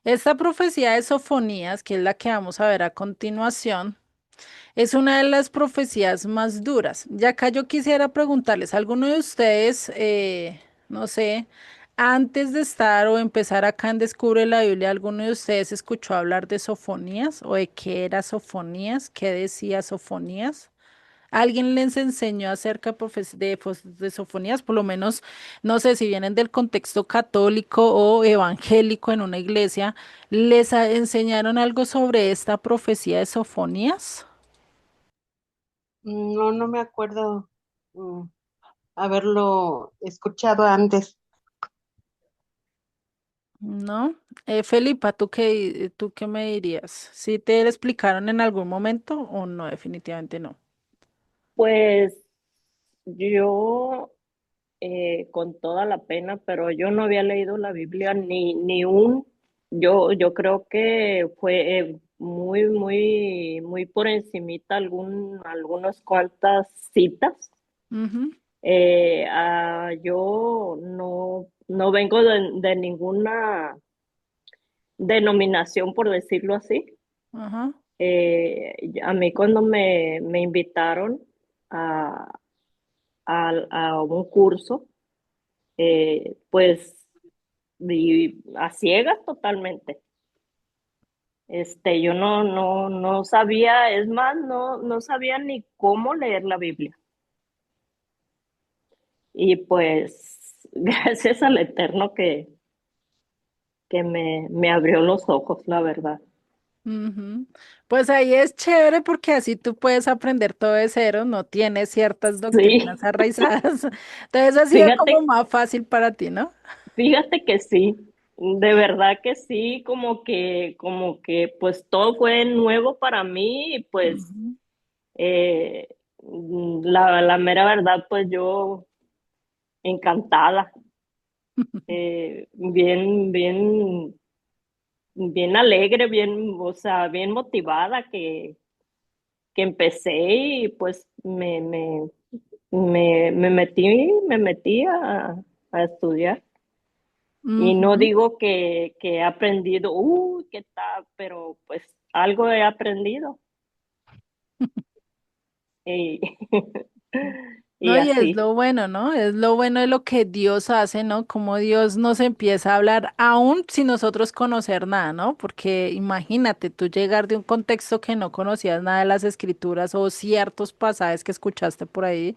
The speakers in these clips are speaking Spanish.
Esta profecía de Sofonías, que es la que vamos a ver a continuación, es una de las profecías más duras. Ya acá yo quisiera preguntarles, ¿alguno de ustedes, no sé, antes de estar o empezar acá en Descubre la Biblia, alguno de ustedes escuchó hablar de Sofonías o de qué era Sofonías? ¿Qué decía Sofonías? ¿Alguien les enseñó acerca de sofonías? Por lo menos, no sé si vienen del contexto católico o evangélico en una iglesia, ¿les enseñaron algo sobre esta profecía de sofonías? No, no me acuerdo mm, haberlo escuchado antes. ¿No? Felipa, ¿tú qué me dirías? ¿Sí te lo explicaron en algún momento o no? Definitivamente no. Pues yo, con toda la pena, pero yo no había leído la Biblia yo creo que fue muy por encimita algunas cuantas citas. Ujú, Yo no vengo de ninguna denominación, por decirlo así. ajá. A mí cuando me invitaron a, a un curso, pues a ciegas totalmente. Yo no sabía, es más, no sabía ni cómo leer la Biblia. Y pues gracias al Eterno que me abrió los ojos, la verdad. Ujú. Pues ahí es chévere porque así tú puedes aprender todo de cero, no tienes ciertas doctrinas Sí, arraizadas. Entonces ha sido como fíjate, más fácil para ti, ¿no? fíjate que sí, de verdad que sí, como que pues todo fue nuevo para mí y pues Ujú. la mera verdad pues yo encantada, bien alegre, o sea, bien motivada que empecé y pues me metí a estudiar. Y no Ujú. digo que he aprendido, qué tal, pero pues algo he aprendido. Y, y No, y es así. lo bueno, ¿no? Es lo bueno de lo que Dios hace, ¿no? Como Dios nos empieza a hablar, aún sin nosotros conocer nada, ¿no? Porque imagínate tú llegar de un contexto que no conocías nada de las escrituras o ciertos pasajes que escuchaste por ahí,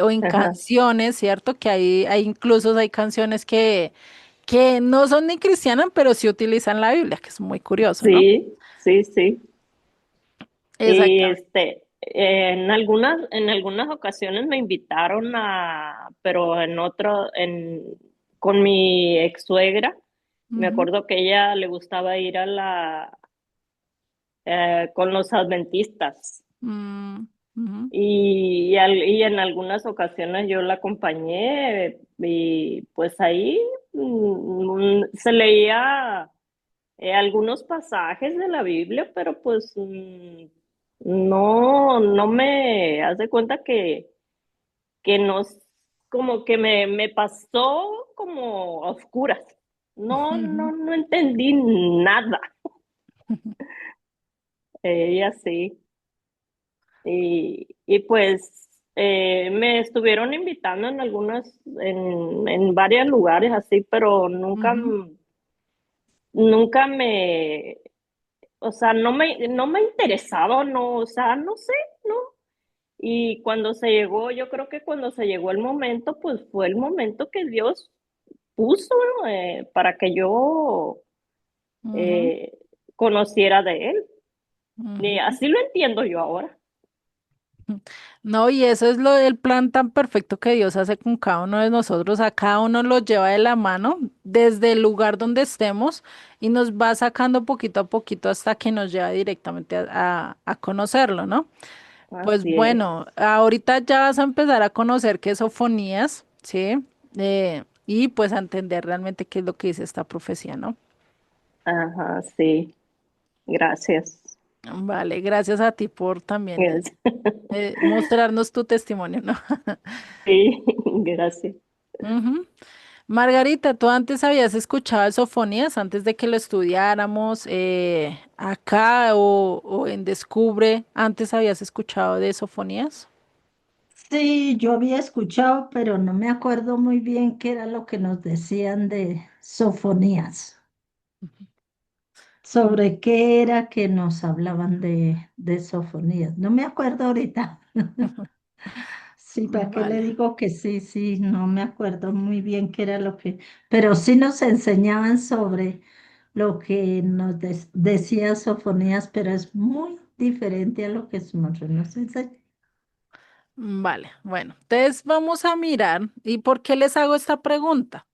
o en Ajá. canciones, ¿cierto? Que hay incluso hay canciones que no son ni cristianas, pero sí utilizan la Biblia, que es muy curioso, ¿no? Sí, sí, sí. Y Exactamente. en algunas ocasiones me invitaron pero con mi ex suegra, me Ujú. acuerdo que ella le gustaba ir con los adventistas. Mm, ujú, Y en algunas ocasiones yo la acompañé y pues ahí se leía algunos pasajes de la Biblia, pero pues no me hace cuenta que nos, como que me pasó como a oscuras. ujú. No entendí nada. Ella sí. Y pues me estuvieron invitando en varios lugares así, pero Ujú. nunca o sea, no me interesaba, no, o sea, no sé, ¿no? Y cuando se llegó, yo creo que cuando se llegó el momento, pues fue el momento que Dios puso, ¿no? Para que yo Ujú, eh, conociera de Él. Y ujú. así lo entiendo yo ahora. No, y eso es el plan tan perfecto que Dios hace con cada uno de nosotros. A cada uno lo lleva de la mano desde el lugar donde estemos y nos va sacando poquito a poquito hasta que nos lleva directamente a conocerlo, ¿no? Pues Así es. bueno, ahorita ya vas a empezar a conocer qué sofonías, ¿sí? Y pues a entender realmente qué es lo que dice esta profecía, ¿no? Ajá, sí. Gracias. Vale, gracias a ti por también Es- mostrarnos tu testimonio, ¿no? Sí, gracias. Ujú. Margarita, ¿tú antes habías escuchado de Sofonías antes de que lo estudiáramos acá o en Descubre? ¿Antes habías escuchado de Sofonías? Sí, yo había escuchado, pero no me acuerdo muy bien qué era lo que nos decían de sofonías, Mm. sobre qué era que nos hablaban de sofonías. No me acuerdo ahorita. Sí, ¿para qué le Vale. digo que sí? Sí, no me acuerdo muy bien qué era lo que, pero sí nos enseñaban sobre lo que nos decía Sofonías, pero es muy diferente a lo que nosotros nos enseñan. Vale, bueno, entonces vamos a mirar. ¿Y por qué les hago esta pregunta?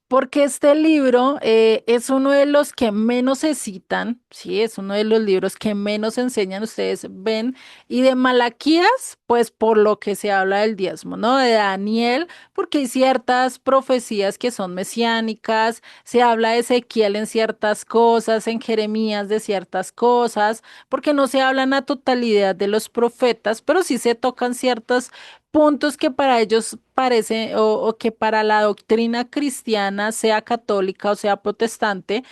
Porque este libro es uno de los que menos se citan, sí, es uno de los libros que menos enseñan, ustedes ven, y de Malaquías, pues por lo que se habla del diezmo, ¿no? De Daniel, porque hay ciertas profecías que son mesiánicas, se habla de Ezequiel en ciertas cosas, en Jeremías de ciertas cosas, porque no se hablan a totalidad de los profetas, pero sí se tocan ciertas puntos que para ellos parece o que para la doctrina cristiana, sea católica o sea protestante,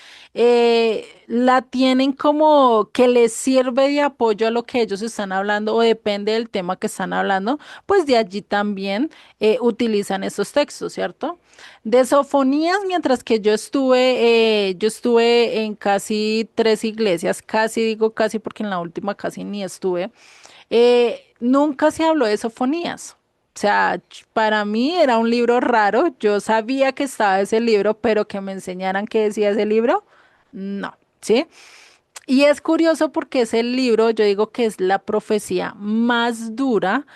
la tienen como que les sirve de apoyo a lo que ellos están hablando o depende del tema que están hablando, pues de allí también utilizan esos textos, ¿cierto? De Sofonías, mientras que yo estuve en casi tres iglesias, casi digo casi porque en la última casi ni estuve. Nunca se habló de sofonías. O sea, para mí era un libro raro. Yo sabía que estaba ese libro, pero que me enseñaran qué decía ese libro, no, ¿sí? Y es curioso porque ese libro, yo digo que es la profecía más dura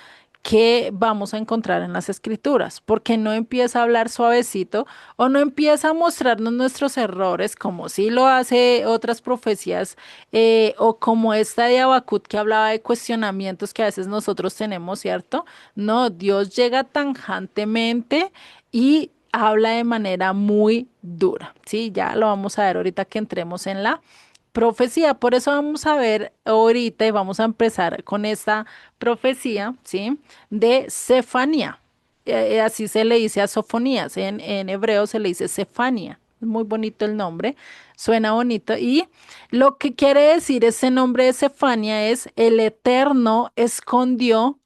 que vamos a encontrar en las escrituras, porque no empieza a hablar suavecito o no empieza a mostrarnos nuestros errores como sí lo hace otras profecías o como esta de Habacuc que hablaba de cuestionamientos que a veces nosotros tenemos, ¿cierto? No, Dios llega tajantemente y habla de manera muy dura, ¿sí? Ya lo vamos a ver ahorita que entremos en la profecía. Por eso vamos a ver ahorita y vamos a empezar con esta profecía, ¿sí? De Cefanía. Así se le dice a Sofonías. En hebreo se le dice Cefania. Es muy bonito el nombre, suena bonito. Y lo que quiere decir ese nombre de Cefania es el Eterno escondió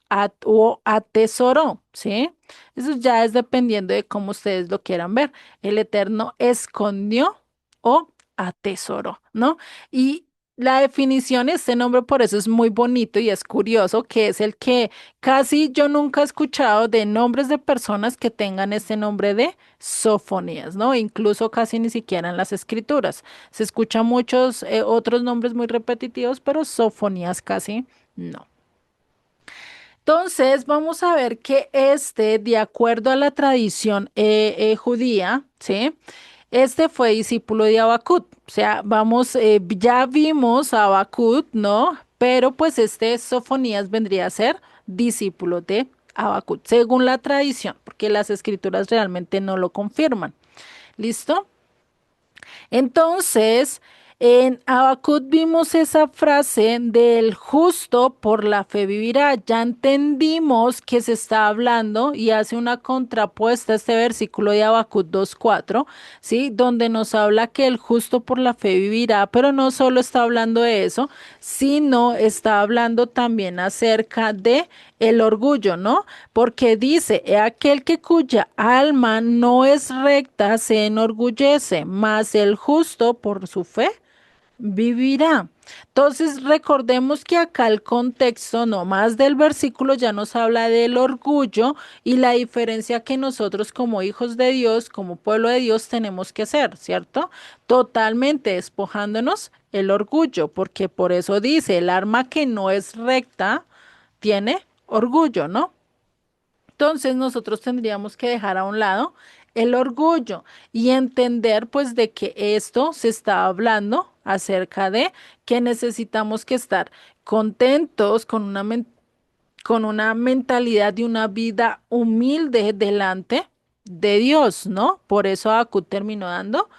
o atesoró, ¿sí? Eso ya es dependiendo de cómo ustedes lo quieran ver. El Eterno escondió o atesoró, ¿no? Y la definición, este nombre por eso es muy bonito y es curioso, que es el que casi yo nunca he escuchado de nombres de personas que tengan este nombre de Sofonías, ¿no? Incluso casi ni siquiera en las escrituras. Se escuchan muchos otros nombres muy repetitivos, pero Sofonías casi no. Entonces, vamos a ver que este, de acuerdo a la tradición judía, ¿sí? Este fue discípulo de Habacuc. O sea, vamos, ya vimos a Habacuc, ¿no? Pero pues este Sofonías vendría a ser discípulo de Habacuc, según la tradición, porque las escrituras realmente no lo confirman. ¿Listo? Entonces, en Habacuc vimos esa frase del justo por la fe vivirá. Ya entendimos que se está hablando y hace una contrapuesta a este versículo de Habacuc 2:4, ¿sí? Donde nos habla que el justo por la fe vivirá, pero no solo está hablando de eso, sino está hablando también acerca de el orgullo, ¿no? Porque dice, "He aquel que cuya alma no es recta se enorgullece, mas el justo por su fe vivirá". Entonces, recordemos que acá el contexto, no más del versículo, ya nos habla del orgullo y la diferencia que nosotros como hijos de Dios, como pueblo de Dios, tenemos que hacer, ¿cierto? Totalmente despojándonos el orgullo, porque por eso dice, el arma que no es recta tiene orgullo, ¿no? Entonces nosotros tendríamos que dejar a un lado el orgullo y entender pues de que esto se está hablando acerca de que necesitamos que estar contentos con con una mentalidad de una vida humilde delante de Dios, ¿no? Por eso Habacuc terminó dando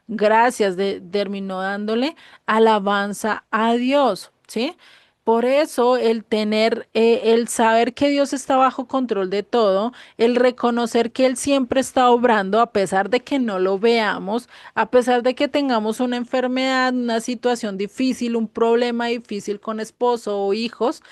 gracias, terminó dándole alabanza a Dios, ¿sí? Por eso el tener, el saber que Dios está bajo control de todo, el reconocer que Él siempre está obrando a pesar de que no lo veamos, a pesar de que tengamos una enfermedad, una situación difícil, un problema difícil con esposo o hijos,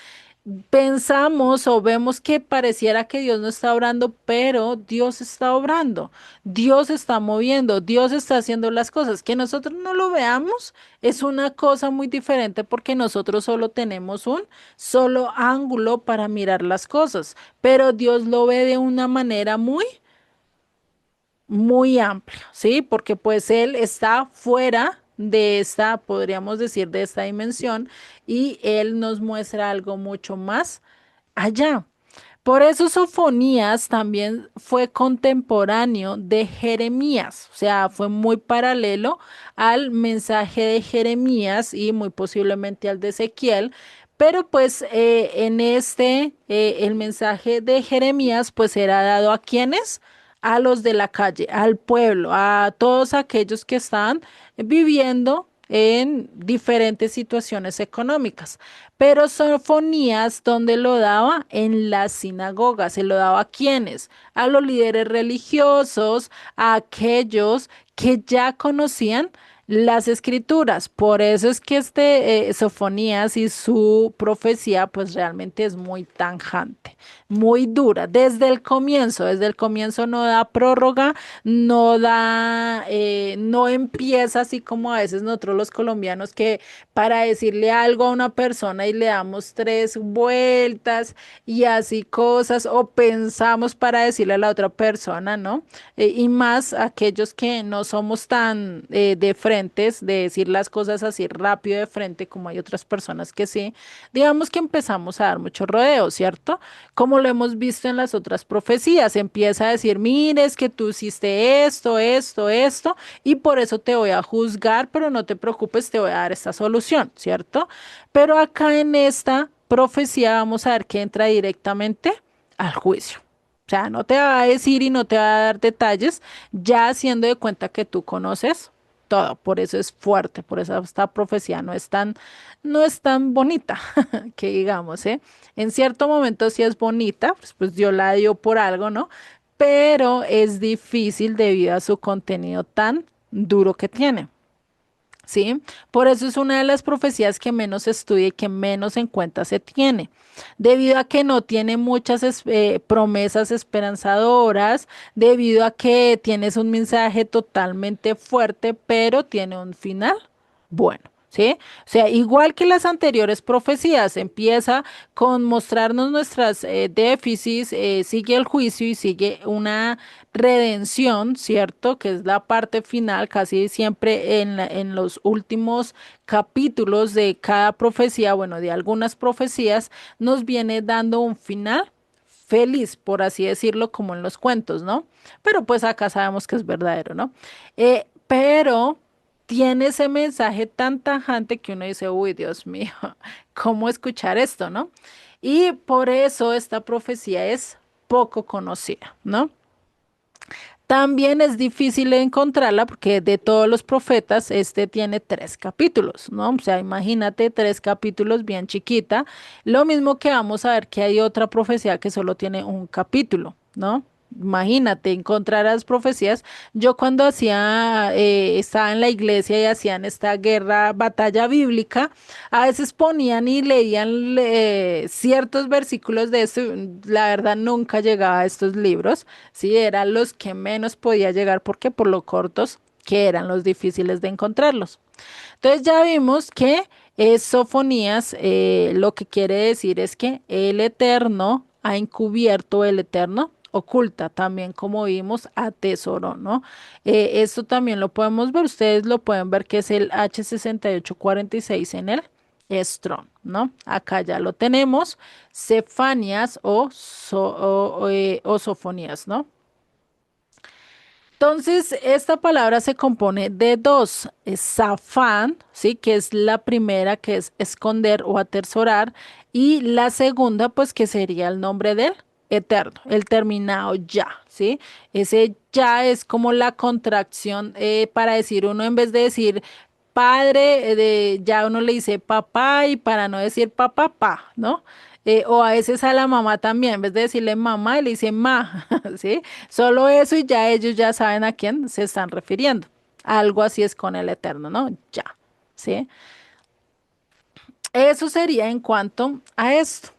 pensamos o vemos que pareciera que Dios no está obrando, pero Dios está obrando, Dios está moviendo, Dios está haciendo las cosas. Que nosotros no lo veamos es una cosa muy diferente porque nosotros solo tenemos un solo ángulo para mirar las cosas, pero Dios lo ve de una manera muy amplio, ¿sí? Porque pues Él está fuera de esta, podríamos decir, de esta dimensión y Él nos muestra algo mucho más allá. Por eso Sofonías también fue contemporáneo de Jeremías, o sea, fue muy paralelo al mensaje de Jeremías y muy posiblemente al de Ezequiel, pero pues en el mensaje de Jeremías pues era dado a quienes, a los de la calle, al pueblo, a todos aquellos que estaban viviendo en diferentes situaciones económicas. Pero Sofonías, ¿dónde lo daba? En las sinagogas. ¿Se lo daba a quiénes? A los líderes religiosos, a aquellos que ya conocían las escrituras. Por eso es que Sofonías y su profecía pues realmente es muy tanjante, muy dura. Desde el comienzo no da prórroga, no empieza así como a veces nosotros los colombianos que para decirle algo a una persona y le damos tres vueltas y así cosas o pensamos para decirle a la otra persona, ¿no? Y más aquellos que no somos tan de frentes, de decir las cosas así rápido de frente como hay otras personas que sí, digamos que empezamos a dar mucho rodeo, ¿cierto? Como lo hemos visto en las otras profecías, empieza a decir, mire, es que tú hiciste esto, y por eso te voy a juzgar, pero no te preocupes, te voy a dar esta solución, ¿cierto? Pero acá en esta profecía vamos a ver que entra directamente al juicio. O sea, no te va a decir y no te va a dar detalles, ya haciendo de cuenta que tú conoces todo. Por eso es fuerte, por eso esta profecía no es tan bonita, que digamos, ¿eh? En cierto momento sí es bonita, pues Dios la dio por algo, ¿no? Pero es difícil debido a su contenido tan duro que tiene. ¿Sí? Por eso es una de las profecías que menos se estudia y que menos en cuenta se tiene, debido a que no tiene muchas promesas esperanzadoras, debido a que tienes un mensaje totalmente fuerte, pero tiene un final bueno. ¿Sí? O sea, igual que las anteriores profecías, empieza con mostrarnos nuestras déficits, sigue el juicio y sigue una redención, ¿cierto? Que es la parte final, casi siempre en los últimos capítulos de cada profecía, bueno, de algunas profecías, nos viene dando un final feliz, por así decirlo, como en los cuentos, ¿no? Pero pues acá sabemos que es verdadero, ¿no? Pero tiene ese mensaje tan tajante que uno dice, uy, Dios mío, ¿cómo escuchar esto, no? Y por eso esta profecía es poco conocida, ¿no? También es difícil encontrarla porque de todos los profetas, este tiene tres capítulos, ¿no? O sea, imagínate tres capítulos bien chiquita. Lo mismo que vamos a ver que hay otra profecía que solo tiene un capítulo, ¿no? Imagínate, encontrar las profecías. Yo cuando estaba en la iglesia y hacían esta guerra, batalla bíblica, a veces ponían y leían ciertos versículos de eso. La verdad nunca llegaba a estos libros. Sí, eran los que menos podía llegar porque por lo cortos que eran los difíciles de encontrarlos. Entonces ya vimos que Sofonías lo que quiere decir es que el Eterno ha encubierto, el Eterno oculta también, como vimos, atesoró, ¿no? Esto también lo podemos ver, ustedes lo pueden ver que es el H6846 en el Strong, ¿no? Acá ya lo tenemos, Cefanías o Sofonías, ¿no? Entonces, esta palabra se compone de dos, zafán, ¿sí? Que es la primera, que es esconder o atesorar, y la segunda, pues, que sería el nombre del eterno, el terminado ya, ¿sí? Ese ya es como la contracción para decir uno, en vez de decir padre, ya uno le dice papá y para no decir papá, pa, ¿no? O a veces a la mamá también, en vez de decirle mamá, le dicen ma, ¿sí? Solo eso y ya ellos ya saben a quién se están refiriendo. Algo así es con el Eterno, ¿no? Ya, ¿sí? Eso sería en cuanto a esto.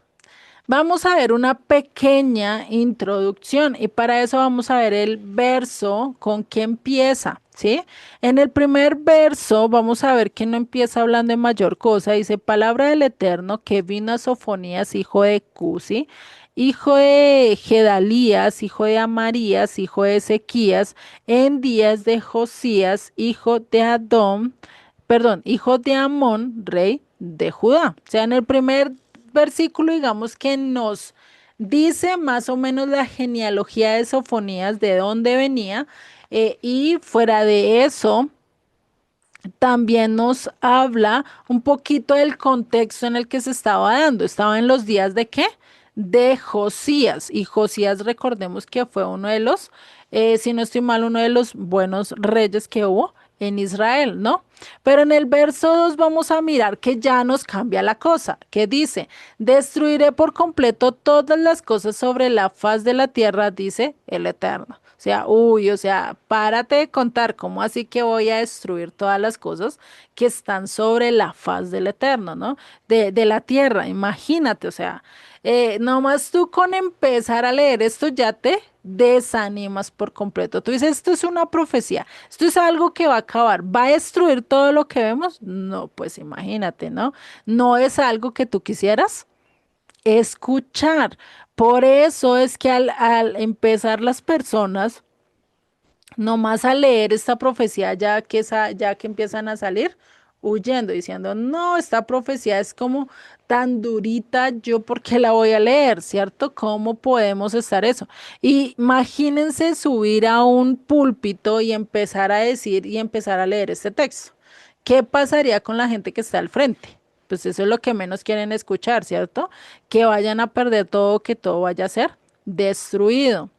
Vamos a ver una pequeña introducción y para eso vamos a ver el verso con que empieza, ¿sí? En el primer verso vamos a ver que no empieza hablando de mayor cosa, dice palabra del Eterno que vino a Sofonías, hijo de Cusi, hijo de Gedalías, hijo de Amarías, hijo de Ezequías, en días de Josías, hijo de Adón, perdón, hijo de Amón, rey de Judá. O sea, en el primer versículo, digamos que nos dice más o menos la genealogía de Sofonías, de dónde venía, y fuera de eso, también nos habla un poquito del contexto en el que se estaba dando. Estaba en los días de qué? De Josías. Y Josías, recordemos que fue uno de los, si no estoy mal, uno de los buenos reyes que hubo en Israel, ¿no? Pero en el verso 2 vamos a mirar que ya nos cambia la cosa, que dice, destruiré por completo todas las cosas sobre la faz de la tierra, dice el Eterno. O sea, uy, o sea, párate de contar, ¿cómo así que voy a destruir todas las cosas que están sobre la faz del Eterno, ¿no? De la tierra, imagínate, o sea, nomás tú con empezar a leer esto ya te desanimas por completo. Tú dices, esto es una profecía, esto es algo que va a acabar, va a destruir todo lo que vemos. No, pues imagínate, ¿no? No es algo que tú quisieras escuchar. Por eso es que al empezar las personas, nomás al leer esta profecía, ya que empiezan a salir huyendo, diciendo, no, esta profecía es como tan durita, yo por qué la voy a leer, ¿cierto? ¿Cómo podemos estar eso? Y imagínense subir a un púlpito y empezar a decir y empezar a leer este texto. ¿Qué pasaría con la gente que está al frente? Pues eso es lo que menos quieren escuchar, ¿cierto? Que vayan a perder todo, que todo vaya a ser destruido.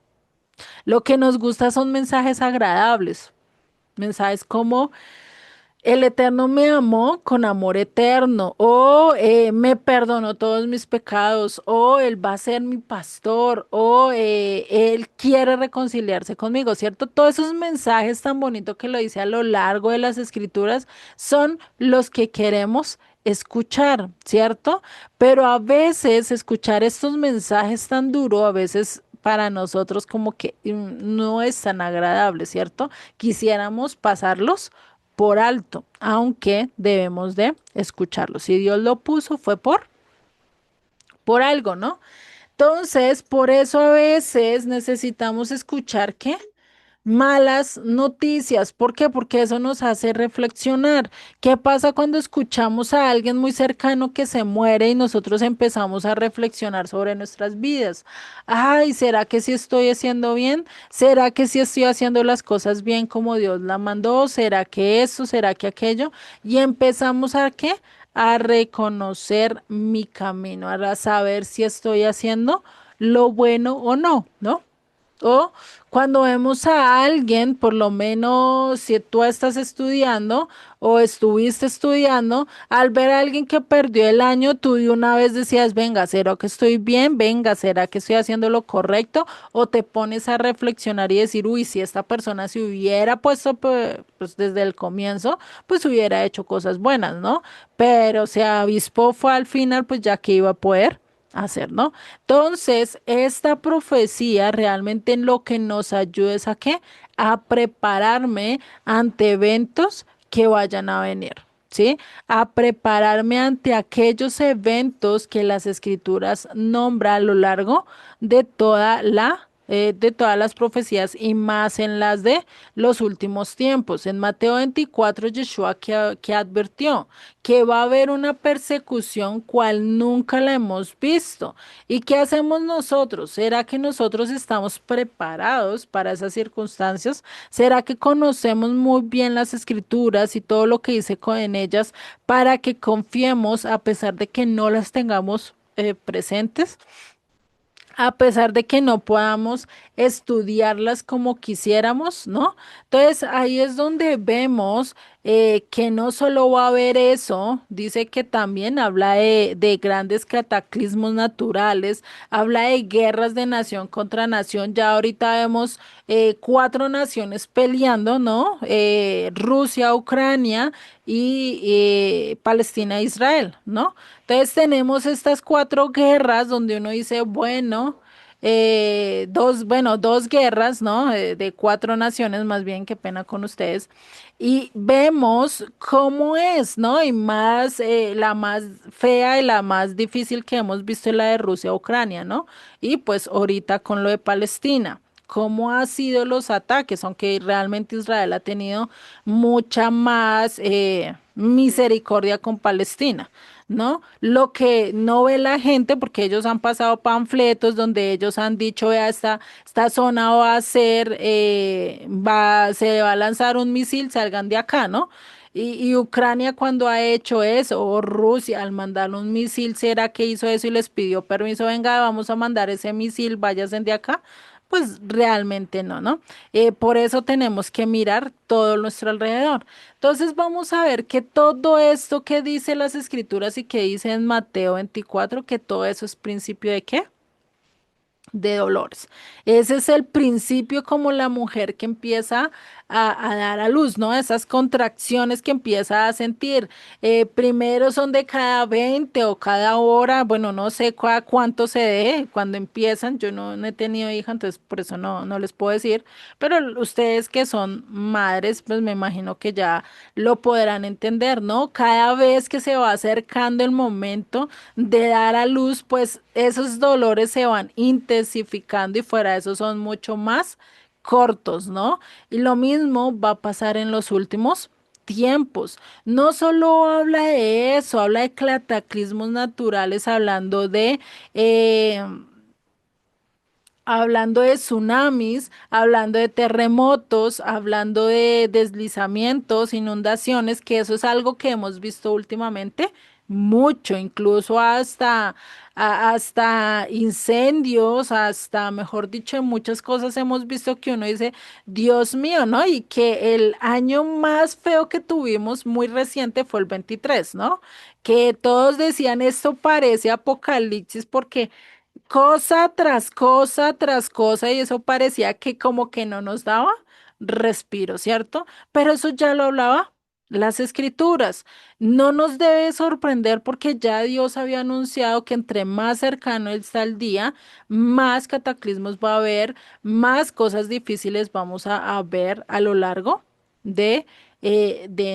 Lo que nos gusta son mensajes agradables, mensajes como el Eterno me amó con amor eterno, o me perdonó todos mis pecados, o Él va a ser mi pastor, o Él quiere reconciliarse conmigo, ¿cierto? Todos esos mensajes tan bonitos que lo dice a lo largo de las escrituras son los que queremos escuchar, ¿cierto? Pero a veces escuchar estos mensajes tan duros, a veces para nosotros como que no es tan agradable, ¿cierto? Quisiéramos pasarlos por alto, aunque debemos de escucharlo. Si Dios lo puso, fue por algo, ¿no? Entonces, por eso a veces necesitamos escuchar qué malas noticias. ¿Por qué? Porque eso nos hace reflexionar. ¿Qué pasa cuando escuchamos a alguien muy cercano que se muere y nosotros empezamos a reflexionar sobre nuestras vidas? Ay, ¿será que sí estoy haciendo bien? ¿Será que sí estoy haciendo las cosas bien como Dios la mandó? ¿Será que eso? ¿Será que aquello? Y empezamos a qué? A reconocer mi camino, a saber si estoy haciendo lo bueno o no, ¿no? O cuando vemos a alguien, por lo menos si tú estás estudiando o estuviste estudiando, al ver a alguien que perdió el año, tú de una vez decías, venga, ¿será que estoy bien? Venga, ¿será que estoy haciendo lo correcto? O te pones a reflexionar y decir, uy, si esta persona se hubiera puesto pues, desde el comienzo, pues hubiera hecho cosas buenas, ¿no? Pero se avispó, fue al final, pues ya que iba a poder hacer, ¿no? Entonces, esta profecía realmente en lo que nos ayuda es a qué? A prepararme ante eventos que vayan a venir, ¿sí? A prepararme ante aquellos eventos que las escrituras nombra a lo largo de de todas las profecías y más en las de los últimos tiempos. En Mateo 24, Yeshua que advirtió que va a haber una persecución cual nunca la hemos visto. ¿Y qué hacemos nosotros? ¿Será que nosotros estamos preparados para esas circunstancias? ¿Será que conocemos muy bien las escrituras y todo lo que dice en ellas para que confiemos a pesar de que no las tengamos presentes? A pesar de que no podamos estudiarlas como quisiéramos, ¿no? Entonces ahí es donde vemos que no solo va a haber eso, dice que también habla de grandes cataclismos naturales, habla de guerras de nación contra nación. Ya ahorita vemos cuatro naciones peleando, ¿no? Rusia, Ucrania y Palestina e Israel, ¿no? Entonces tenemos estas cuatro guerras donde uno dice, bueno, dos guerras, ¿no? De cuatro naciones, más bien, qué pena con ustedes. Y vemos cómo es, ¿no? Y más, la más fea y la más difícil que hemos visto es la de Rusia-Ucrania, ¿no? Y pues ahorita con lo de Palestina. ¿Cómo han sido los ataques? Aunque realmente Israel ha tenido mucha más misericordia con Palestina, ¿no? Lo que no ve la gente, porque ellos han pasado panfletos donde ellos han dicho, vea, esta zona va a ser, se va a lanzar un misil, salgan de acá, ¿no? Y Ucrania cuando ha hecho eso, o Rusia al mandar un misil, ¿será que hizo eso y les pidió permiso? Venga, vamos a mandar ese misil, váyanse de acá. Pues realmente no, ¿no? Por eso tenemos que mirar todo nuestro alrededor. Entonces vamos a ver que todo esto que dice las escrituras y que dice en Mateo 24, que todo eso es principio de ¿qué? De dolores. Ese es el principio como la mujer que empieza a dar a luz, ¿no? Esas contracciones que empieza a sentir. Primero son de cada 20 o cada hora, bueno, no sé cuánto se dé cuando empiezan. Yo no he tenido hija, entonces por eso no les puedo decir, pero ustedes que son madres, pues me imagino que ya lo podrán entender, ¿no? Cada vez que se va acercando el momento de dar a luz, pues esos dolores se van intensificando y fuera de eso son mucho más cortos, ¿no? Y lo mismo va a pasar en los últimos tiempos. No solo habla de eso, habla de cataclismos naturales, eh, hablando de tsunamis, hablando de terremotos, hablando de deslizamientos, inundaciones, que eso es algo que hemos visto últimamente mucho, incluso hasta incendios, hasta, mejor dicho, en muchas cosas hemos visto que uno dice, Dios mío, ¿no? Y que el año más feo que tuvimos muy reciente fue el 23, ¿no? Que todos decían, esto parece apocalipsis porque cosa tras cosa y eso parecía que como que no nos daba respiro, ¿cierto? Pero eso ya lo hablaba las escrituras. No nos debe sorprender porque ya Dios había anunciado que entre más cercano está el día, más cataclismos va a haber, más cosas difíciles vamos a ver a lo largo de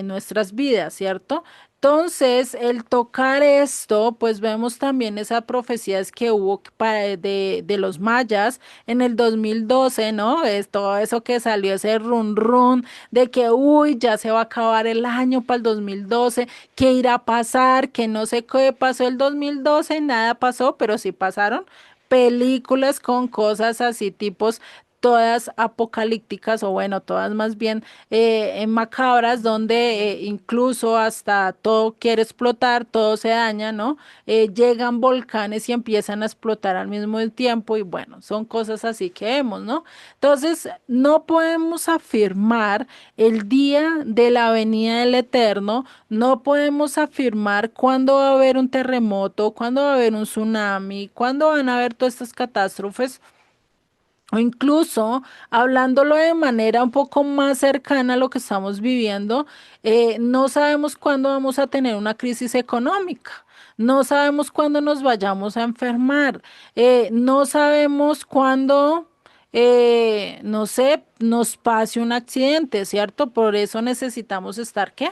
nuestras vidas, ¿cierto? Entonces, el tocar esto, pues vemos también esas profecías que hubo de los mayas en el 2012, ¿no? Es todo eso que salió, ese run run de que, uy, ya se va a acabar el año para el 2012, qué irá a pasar, que no sé qué pasó el 2012, nada pasó, pero sí pasaron películas con cosas así tipos todas apocalípticas o bueno, todas más bien macabras donde incluso hasta todo quiere explotar, todo se daña, ¿no? Llegan volcanes y empiezan a explotar al mismo tiempo y bueno, son cosas así que vemos, ¿no? Entonces, no podemos afirmar el día de la venida del Eterno, no podemos afirmar cuándo va a haber un terremoto, cuándo va a haber un tsunami, cuándo van a haber todas estas catástrofes o incluso hablándolo de manera un poco más cercana a lo que estamos viviendo, no sabemos cuándo vamos a tener una crisis económica, no sabemos cuándo nos vayamos a enfermar, no sabemos cuándo, no sé, nos pase un accidente, ¿cierto? Por eso necesitamos estar, ¿qué?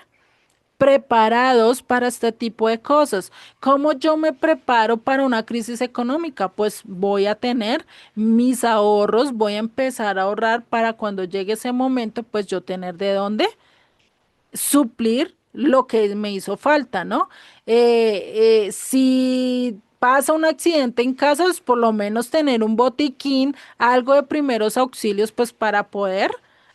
Preparados para este tipo de cosas. ¿Cómo yo me preparo para una crisis económica? Pues voy a tener mis ahorros, voy a empezar a ahorrar para cuando llegue ese momento, pues yo tener de dónde suplir lo que me hizo falta, ¿no? Si pasa un accidente en casa, pues por lo menos tener un botiquín, algo de primeros auxilios, pues para poder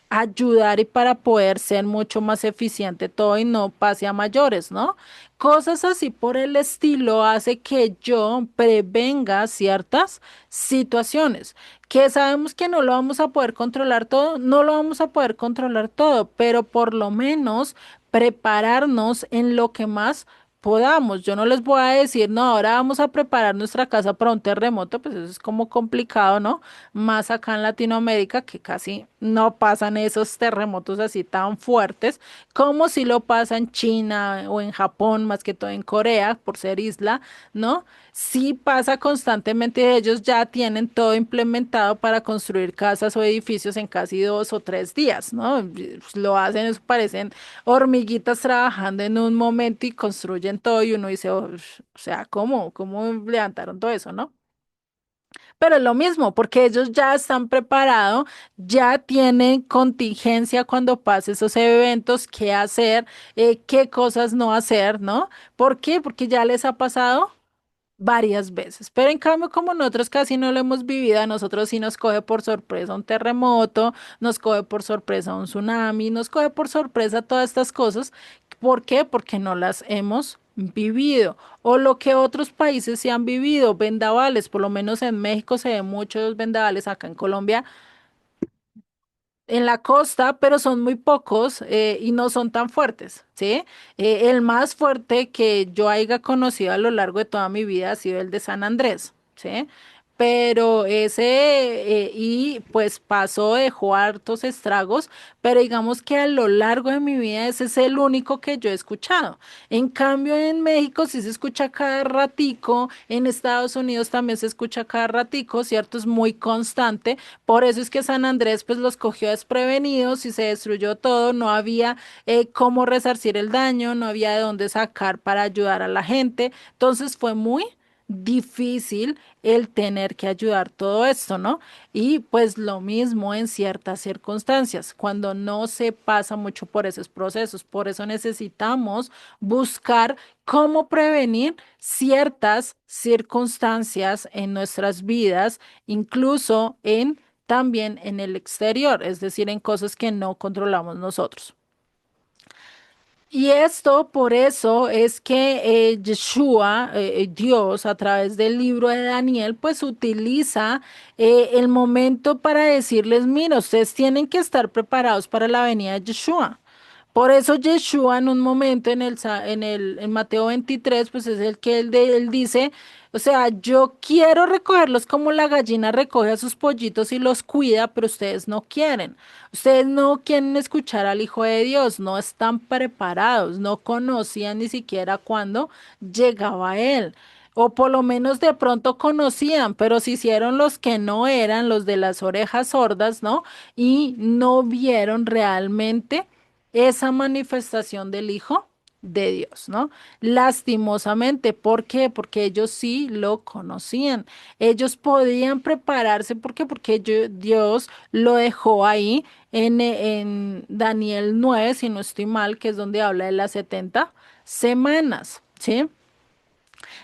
ayudar y para poder ser mucho más eficiente todo y no pase a mayores, ¿no? Cosas así por el estilo hace que yo prevenga ciertas situaciones que sabemos que no lo vamos a poder controlar todo, no lo vamos a poder controlar todo, pero por lo menos prepararnos en lo que más podamos. Yo no les voy a decir, no, ahora vamos a preparar nuestra casa para un terremoto, pues eso es como complicado, ¿no? Más acá en Latinoamérica que casi no pasan esos terremotos así tan fuertes como si lo pasa en China o en Japón, más que todo en Corea, por ser isla, ¿no? Sí pasa constantemente, ellos ya tienen todo implementado para construir casas o edificios en casi 2 o 3 días, ¿no? Lo hacen, eso parecen hormiguitas trabajando en un momento y construyen todo y uno dice, "Oh, o sea, ¿cómo levantaron todo eso, no? Pero es lo mismo, porque ellos ya están preparados, ya tienen contingencia cuando pase esos eventos, qué hacer, qué cosas no hacer, ¿no? ¿Por qué? Porque ya les ha pasado varias veces. Pero en cambio, como nosotros casi no lo hemos vivido, a nosotros sí nos coge por sorpresa un terremoto, nos coge por sorpresa un tsunami, nos coge por sorpresa todas estas cosas. ¿Por qué? Porque no las hemos vivido. O lo que otros países sí han vivido, vendavales, por lo menos en México se ven muchos vendavales, acá en Colombia en la costa, pero son muy pocos y no son tan fuertes, ¿sí? El más fuerte que yo haya conocido a lo largo de toda mi vida ha sido el de San Andrés, ¿sí? Pero ese, y pues pasó, dejó hartos estragos, pero digamos que a lo largo de mi vida ese es el único que yo he escuchado. En cambio, en México sí se escucha cada ratico, en Estados Unidos también se escucha cada ratico, ¿cierto? Es muy constante. Por eso es que San Andrés pues los cogió desprevenidos y se destruyó todo, no había cómo resarcir el daño, no había de dónde sacar para ayudar a la gente, entonces fue muy difícil el tener que ayudar todo esto, ¿no? Y pues lo mismo en ciertas circunstancias, cuando no se pasa mucho por esos procesos, por eso necesitamos buscar cómo prevenir ciertas circunstancias en nuestras vidas, incluso en también en el exterior, es decir, en cosas que no controlamos nosotros. Y esto por eso es que Yeshua, Dios, a través del libro de Daniel, pues utiliza el momento para decirles, mira, ustedes tienen que estar preparados para la venida de Yeshua. Por eso Yeshua en un momento en Mateo 23 pues es el que él dice, o sea, yo quiero recogerlos como la gallina recoge a sus pollitos y los cuida, pero ustedes no quieren. Ustedes no quieren escuchar al Hijo de Dios, no están preparados, no conocían ni siquiera cuándo llegaba Él. O por lo menos de pronto conocían, pero se hicieron los que no eran, los de las orejas sordas, ¿no? Y no vieron realmente esa manifestación del Hijo de Dios, ¿no? Lastimosamente, ¿por qué? Porque ellos sí lo conocían. Ellos podían prepararse, ¿por qué? Porque Dios lo dejó ahí en Daniel 9, si no estoy mal, que es donde habla de las 70 semanas, ¿sí?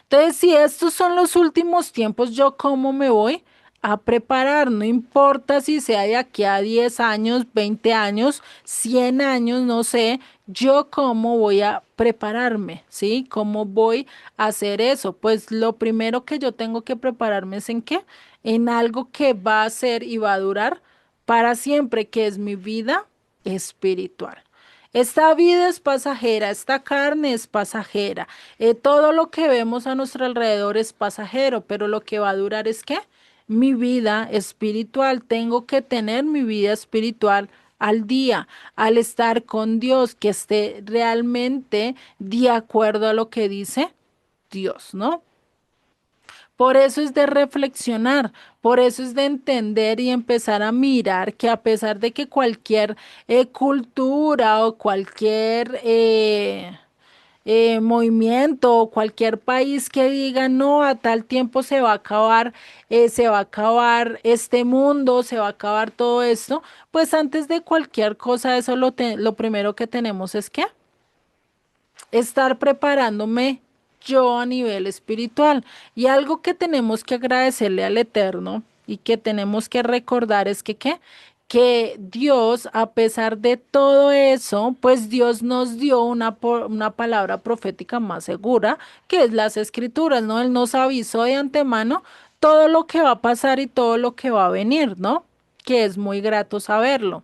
Entonces, si estos son los últimos tiempos, ¿yo cómo me voy a preparar? No importa si sea de aquí a 10 años, 20 años, 100 años, no sé, yo cómo voy a prepararme, ¿sí? ¿Cómo voy a hacer eso? Pues lo primero que yo tengo que prepararme es en qué? En algo que va a ser y va a durar para siempre, que es mi vida espiritual. Esta vida es pasajera, esta carne es pasajera, todo lo que vemos a nuestro alrededor es pasajero, pero lo que va a durar es ¿qué? Mi vida espiritual. Tengo que tener mi vida espiritual al día, al estar con Dios, que esté realmente de acuerdo a lo que dice Dios, ¿no? Por eso es de reflexionar, por eso es de entender y empezar a mirar que a pesar de que cualquier cultura o cualquier movimiento o cualquier país que diga no, a tal tiempo se va a acabar este mundo, se va a acabar todo esto, pues antes de cualquier cosa, eso lo primero que tenemos es que estar preparándome yo a nivel espiritual. Y algo que tenemos que agradecerle al Eterno y que tenemos que recordar es que, ¿qué? que Dios, a pesar de todo eso, pues Dios nos dio una palabra profética más segura, que es las escrituras, ¿no? Él nos avisó de antemano todo lo que va a pasar y todo lo que va a venir, ¿no? Que es muy grato saberlo.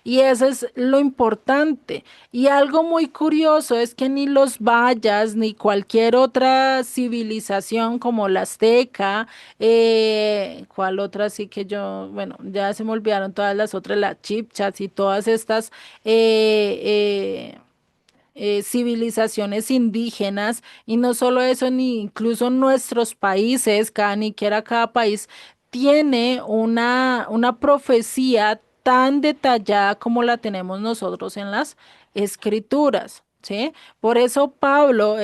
Y eso es lo importante. Y algo muy curioso es que ni los mayas ni cualquier otra civilización como la azteca, ¿cuál otra sí que yo, bueno, ya se me olvidaron todas las otras, las chipchas y todas estas civilizaciones indígenas, y no solo eso, ni incluso nuestros países, ni siquiera cada país tiene una profecía tan detallada como la tenemos nosotros en las escrituras. ¿Sí? Por eso Pedro,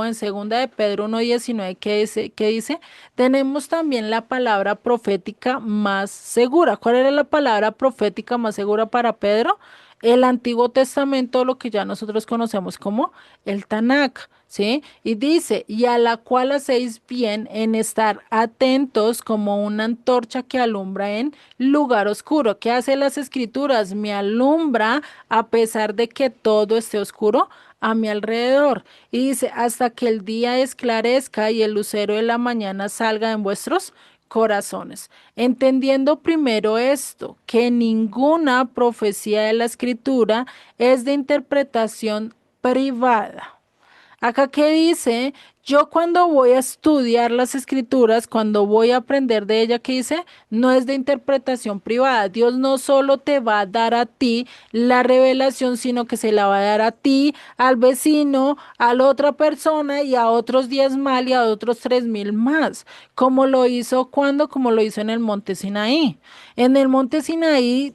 en segunda de Pedro 1:19, que dice, tenemos también la palabra profética más segura. ¿Cuál era la palabra profética más segura para Pedro? El Antiguo Testamento, lo que ya nosotros conocemos como el Tanakh, ¿sí? Y dice, y a la cual hacéis bien en estar atentos como una antorcha que alumbra en lugar oscuro. ¿Qué hace las escrituras? Me alumbra a pesar de que todo esté oscuro a mi alrededor. Y dice, hasta que el día esclarezca y el lucero de la mañana salga en vuestros corazones. Entendiendo primero esto, que ninguna profecía de la escritura es de interpretación privada. Acá que dice, yo cuando voy a estudiar las escrituras, cuando voy a aprender de ella, que dice, no es de interpretación privada. Dios no solo te va a dar a ti la revelación, sino que se la va a dar a ti, al vecino, a la otra persona y a otros 10 más y a otros 3.000 más. Como lo hizo cuando, como lo hizo en el monte Sinaí. En el monte Sinaí,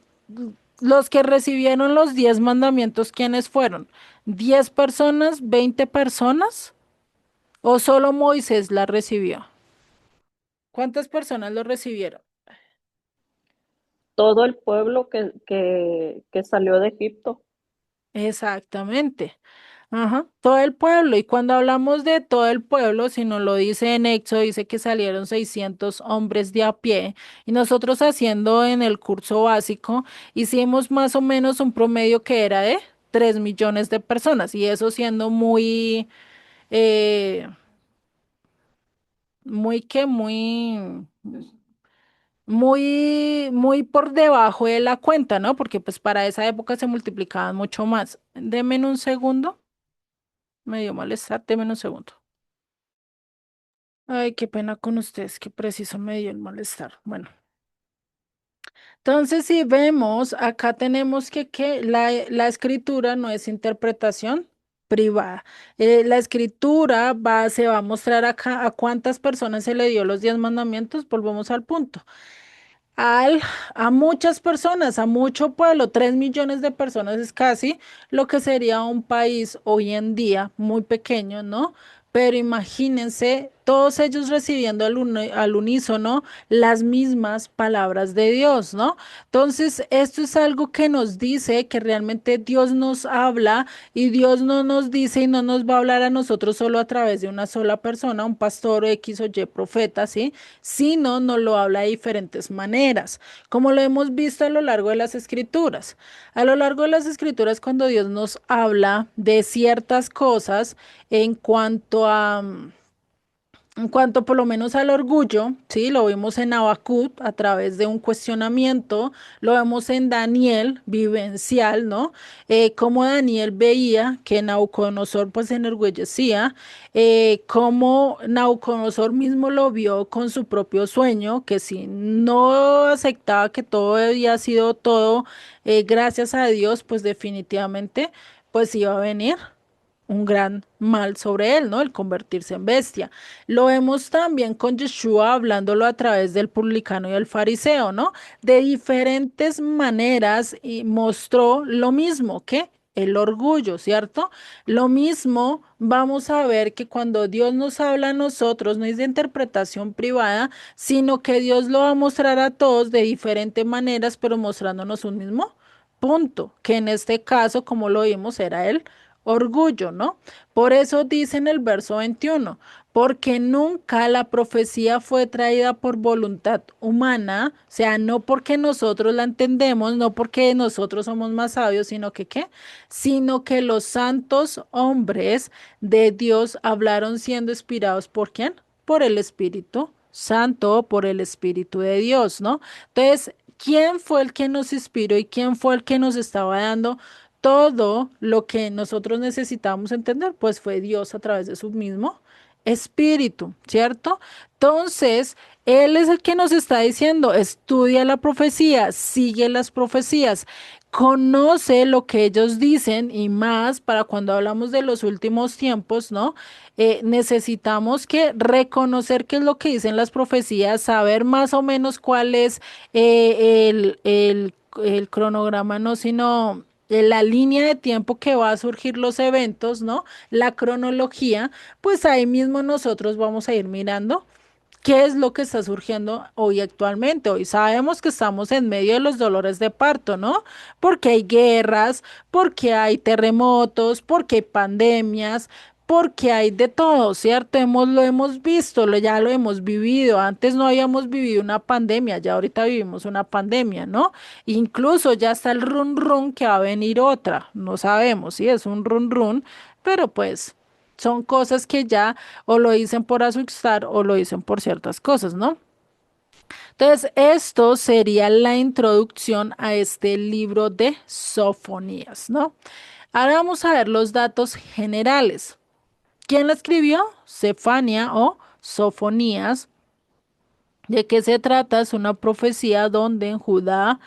los que recibieron los 10 mandamientos, ¿quiénes fueron? ¿10 personas? ¿20 personas? ¿O solo Moisés la recibió? ¿Cuántas personas lo recibieron? Todo el pueblo que salió de Egipto. Exactamente. Ajá, todo el pueblo. Y cuando hablamos de todo el pueblo, si nos lo dice en Éxodo, dice que salieron 600 hombres de a pie. Y nosotros haciendo en el curso básico, hicimos más o menos un promedio que era de 3 millones de personas. Y eso siendo eh, muy por debajo de la cuenta, ¿no? Porque pues para esa época se multiplicaban mucho más. Deme un segundo. Me dio malestar, deme un segundo. Ay, qué pena con ustedes, qué preciso me dio el malestar. Bueno, entonces si vemos, acá tenemos que la escritura no es interpretación privada. La escritura se va a mostrar acá a cuántas personas se le dio los 10 mandamientos. Volvemos al punto. al, a muchas personas, a mucho pueblo, 3 millones de personas es casi lo que sería un país hoy en día muy pequeño, ¿no? Pero imagínense todos ellos recibiendo al unísono las mismas palabras de Dios, ¿no? Entonces, esto es algo que nos dice que realmente Dios nos habla, y Dios no nos dice y no nos va a hablar a nosotros solo a través de una sola persona, un pastor X o Y profeta, ¿sí? Sino nos lo habla de diferentes maneras, como lo hemos visto a lo largo de las escrituras. A lo largo de las escrituras, cuando Dios nos habla de ciertas cosas en cuanto por lo menos al orgullo, sí, lo vimos en Habacuc a través de un cuestionamiento, lo vemos en Daniel vivencial, ¿no? Cómo Daniel veía que Nabucodonosor pues se enorgullecía, cómo Nabucodonosor mismo lo vio con su propio sueño, que si no aceptaba que todo había sido todo gracias a Dios, pues definitivamente pues iba a venir un gran mal sobre él, ¿no? El convertirse en bestia. Lo vemos también con Yeshua hablándolo a través del publicano y el fariseo, ¿no? De diferentes maneras, y mostró lo mismo que el orgullo, ¿cierto? Lo mismo vamos a ver que cuando Dios nos habla a nosotros, no es de interpretación privada, sino que Dios lo va a mostrar a todos de diferentes maneras, pero mostrándonos un mismo punto, que en este caso, como lo vimos, era el orgullo, ¿no? Por eso dice en el verso 21, porque nunca la profecía fue traída por voluntad humana, o sea, no porque nosotros la entendemos, no porque nosotros somos más sabios, sino que ¿qué? Sino que los santos hombres de Dios hablaron siendo inspirados ¿por quién? Por el Espíritu Santo, por el Espíritu de Dios, ¿no? Entonces, ¿quién fue el que nos inspiró y quién fue el que nos estaba dando todo lo que nosotros necesitamos entender? Pues fue Dios a través de su mismo Espíritu, ¿cierto? Entonces, Él es el que nos está diciendo, estudia la profecía, sigue las profecías, conoce lo que ellos dicen y más para cuando hablamos de los últimos tiempos, ¿no? Necesitamos que reconocer qué es lo que dicen las profecías, saber más o menos cuál es el cronograma, no, sino la línea de tiempo que va a surgir los eventos, ¿no? La cronología, pues ahí mismo nosotros vamos a ir mirando qué es lo que está surgiendo hoy actualmente. Hoy sabemos que estamos en medio de los dolores de parto, ¿no? Porque hay guerras, porque hay terremotos, porque hay pandemias, porque hay de todo, ¿cierto? Lo hemos visto, ya lo hemos vivido. Antes no habíamos vivido una pandemia, ya ahorita vivimos una pandemia, ¿no? Incluso ya está el run run que va a venir otra. No sabemos si es un run run, pero pues son cosas que ya o lo dicen por asustar o lo dicen por ciertas cosas, ¿no? Entonces, esto sería la introducción a este libro de Sofonías, ¿no? Ahora vamos a ver los datos generales. ¿Quién la escribió? Sefania o Sofonías. ¿De qué se trata? Es una profecía donde en Judá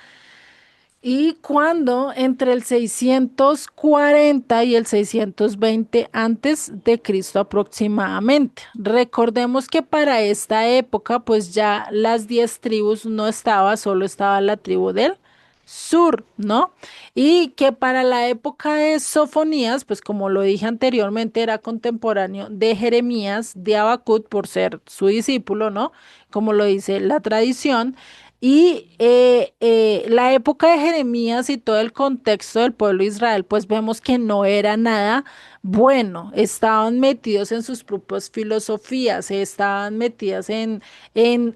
y cuando entre el 640 y el 620 antes de Cristo aproximadamente. Recordemos que para esta época pues ya las 10 tribus no estaba, solo estaba la tribu del sur, ¿no? Y que para la época de Sofonías, pues como lo dije anteriormente, era contemporáneo de Jeremías, de Habacuc por ser su discípulo, ¿no? Como lo dice la tradición. Y la época de Jeremías y todo el contexto del pueblo de Israel, pues vemos que no era nada bueno, estaban metidos en sus propias filosofías, estaban metidas en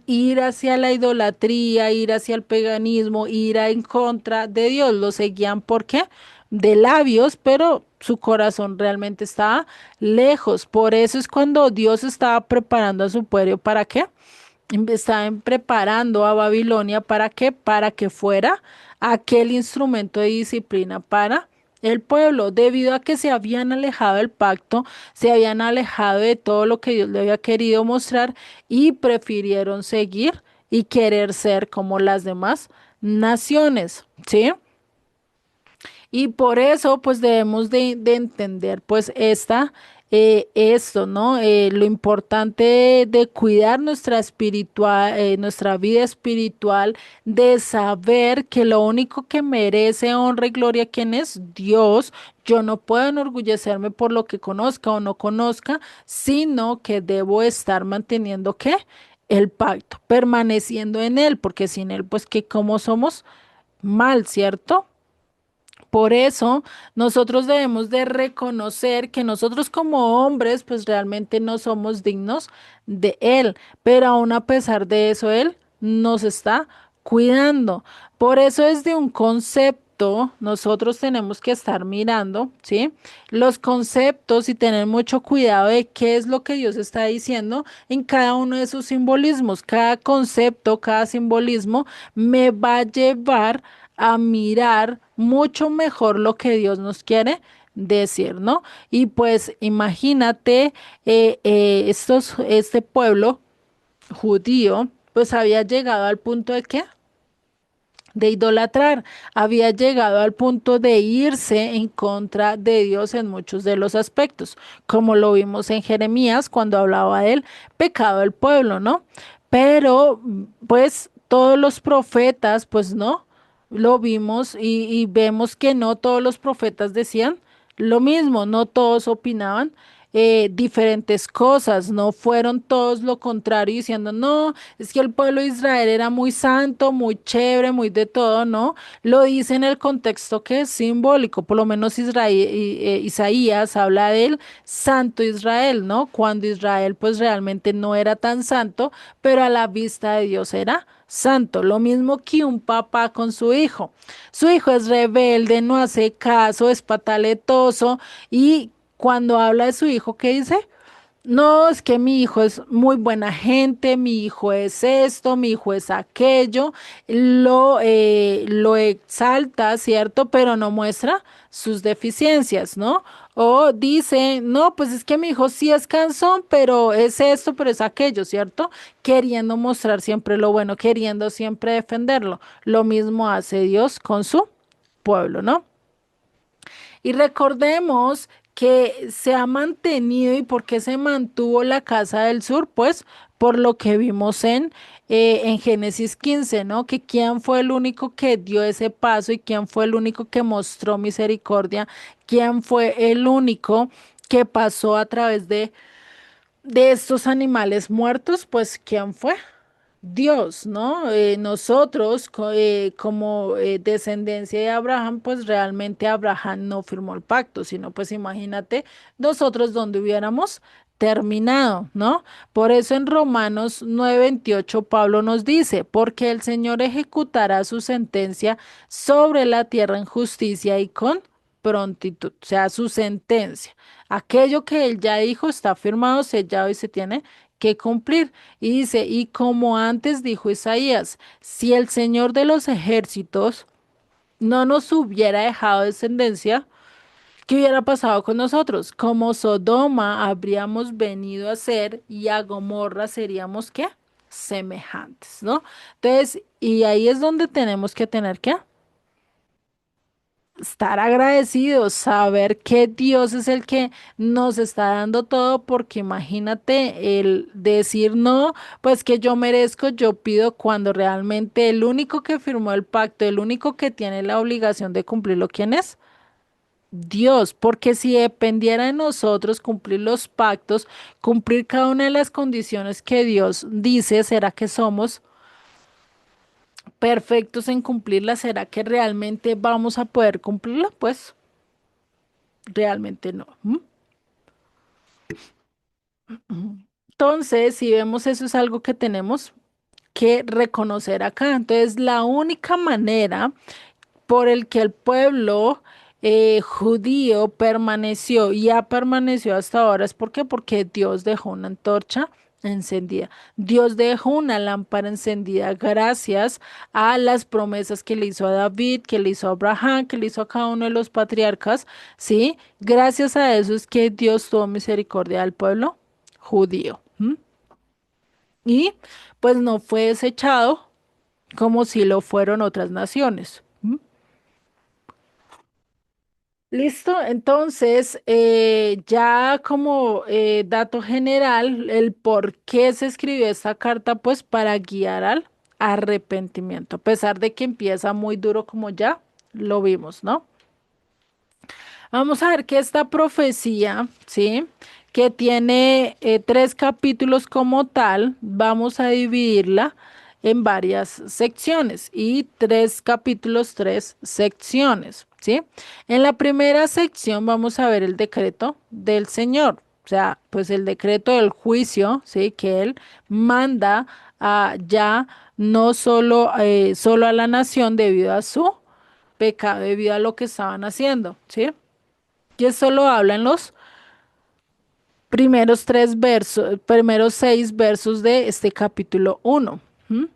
ir hacia la idolatría, ir hacia el paganismo, ir en contra de Dios, lo seguían, ¿por qué? De labios, pero su corazón realmente estaba lejos. Por eso es cuando Dios estaba preparando a su pueblo, ¿para qué? Estaban preparando a Babilonia para qué, para que fuera aquel instrumento de disciplina para el pueblo, debido a que se habían alejado del pacto, se habían alejado de todo lo que Dios le había querido mostrar y prefirieron seguir y querer ser como las demás naciones, ¿sí? Y por eso, pues debemos de entender, pues esto, ¿no? Lo importante de cuidar nuestra espiritual, nuestra vida espiritual, de saber que lo único que merece honra y gloria, ¿quién es? Dios. Yo no puedo enorgullecerme por lo que conozca o no conozca, sino que debo estar manteniendo, ¿qué? El pacto, permaneciendo en él, porque sin él, pues que como somos mal, ¿cierto? Por eso nosotros debemos de reconocer que nosotros como hombres pues realmente no somos dignos de Él, pero aún a pesar de eso Él nos está cuidando. Por eso desde un concepto nosotros tenemos que estar mirando, ¿sí? Los conceptos y tener mucho cuidado de qué es lo que Dios está diciendo en cada uno de sus simbolismos. Cada concepto, cada simbolismo me va a llevar a mirar mucho mejor lo que Dios nos quiere decir, ¿no? Y pues imagínate, este pueblo judío, pues había llegado al punto de qué? De idolatrar, había llegado al punto de irse en contra de Dios en muchos de los aspectos, como lo vimos en Jeremías cuando hablaba del pecado del pueblo, ¿no? Pero pues todos los profetas, pues no, lo vimos y vemos que no todos los profetas decían lo mismo, no todos opinaban diferentes cosas, no fueron todos lo contrario diciendo, no, es que el pueblo de Israel era muy santo, muy chévere, muy de todo, no, lo dice en el contexto que es simbólico, por lo menos Isaías habla del santo Israel, ¿no? Cuando Israel pues realmente no era tan santo, pero a la vista de Dios era santo, lo mismo que un papá con su hijo. Su hijo es rebelde, no hace caso, es pataletoso y cuando habla de su hijo, ¿qué dice? No, es que mi hijo es muy buena gente, mi hijo es esto, mi hijo es aquello, lo exalta, ¿cierto? Pero no muestra sus deficiencias, ¿no? O dice, no, pues es que mi hijo sí es cansón, pero es esto, pero es aquello, ¿cierto? Queriendo mostrar siempre lo bueno, queriendo siempre defenderlo. Lo mismo hace Dios con su pueblo, ¿no? Y recordemos que se ha mantenido y por qué se mantuvo la Casa del Sur, pues por lo que vimos en Génesis 15, ¿no? Que quién fue el único que dio ese paso y quién fue el único que mostró misericordia, quién fue el único que pasó a través de estos animales muertos, pues quién fue. Dios, ¿no? Nosotros, como descendencia de Abraham, pues realmente Abraham no firmó el pacto, sino pues imagínate nosotros donde hubiéramos terminado, ¿no? Por eso en Romanos 9:28 Pablo nos dice, porque el Señor ejecutará su sentencia sobre la tierra en justicia y con prontitud, o sea, su sentencia. Aquello que él ya dijo está firmado, sellado y se tiene que cumplir. Y dice, y como antes dijo Isaías, si el Señor de los ejércitos no nos hubiera dejado descendencia, ¿qué hubiera pasado con nosotros? Como Sodoma habríamos venido a ser y a Gomorra seríamos ¿qué? Semejantes, ¿no? Entonces, y ahí es donde tenemos que tener que estar agradecidos, saber que Dios es el que nos está dando todo, porque imagínate el decir no, pues que yo merezco, yo pido, cuando realmente el único que firmó el pacto, el único que tiene la obligación de cumplirlo, ¿quién es? Dios, porque si dependiera de nosotros cumplir los pactos, cumplir cada una de las condiciones que Dios dice, ¿será que somos perfectos en cumplirla? ¿Será que realmente vamos a poder cumplirla? Pues realmente no. ¿M? Entonces, si vemos eso es algo que tenemos que reconocer acá. Entonces, la única manera por el que el pueblo judío permaneció y ha permanecido hasta ahora es porque Dios dejó una antorcha encendida. Dios dejó una lámpara encendida gracias a las promesas que le hizo a David, que le hizo a Abraham, que le hizo a cada uno de los patriarcas, ¿sí? Gracias a eso es que Dios tuvo misericordia del pueblo judío. ¿M? Y pues no fue desechado como si lo fueron otras naciones. ¿M? Listo, entonces ya como dato general, el por qué se escribió esta carta, pues para guiar al arrepentimiento, a pesar de que empieza muy duro como ya lo vimos, ¿no? Vamos a ver que esta profecía, ¿sí? Que tiene 3 capítulos como tal, vamos a dividirla en varias secciones y 3 capítulos, 3 secciones, ¿sí? En la primera sección vamos a ver el decreto del Señor, o sea, pues el decreto del juicio, ¿sí? Que Él manda a ya no solo, solo a la nación debido a su pecado, debido a lo que estaban haciendo, ¿sí? Y eso lo habla en los primeros 6 versos de este capítulo 1. ¿M?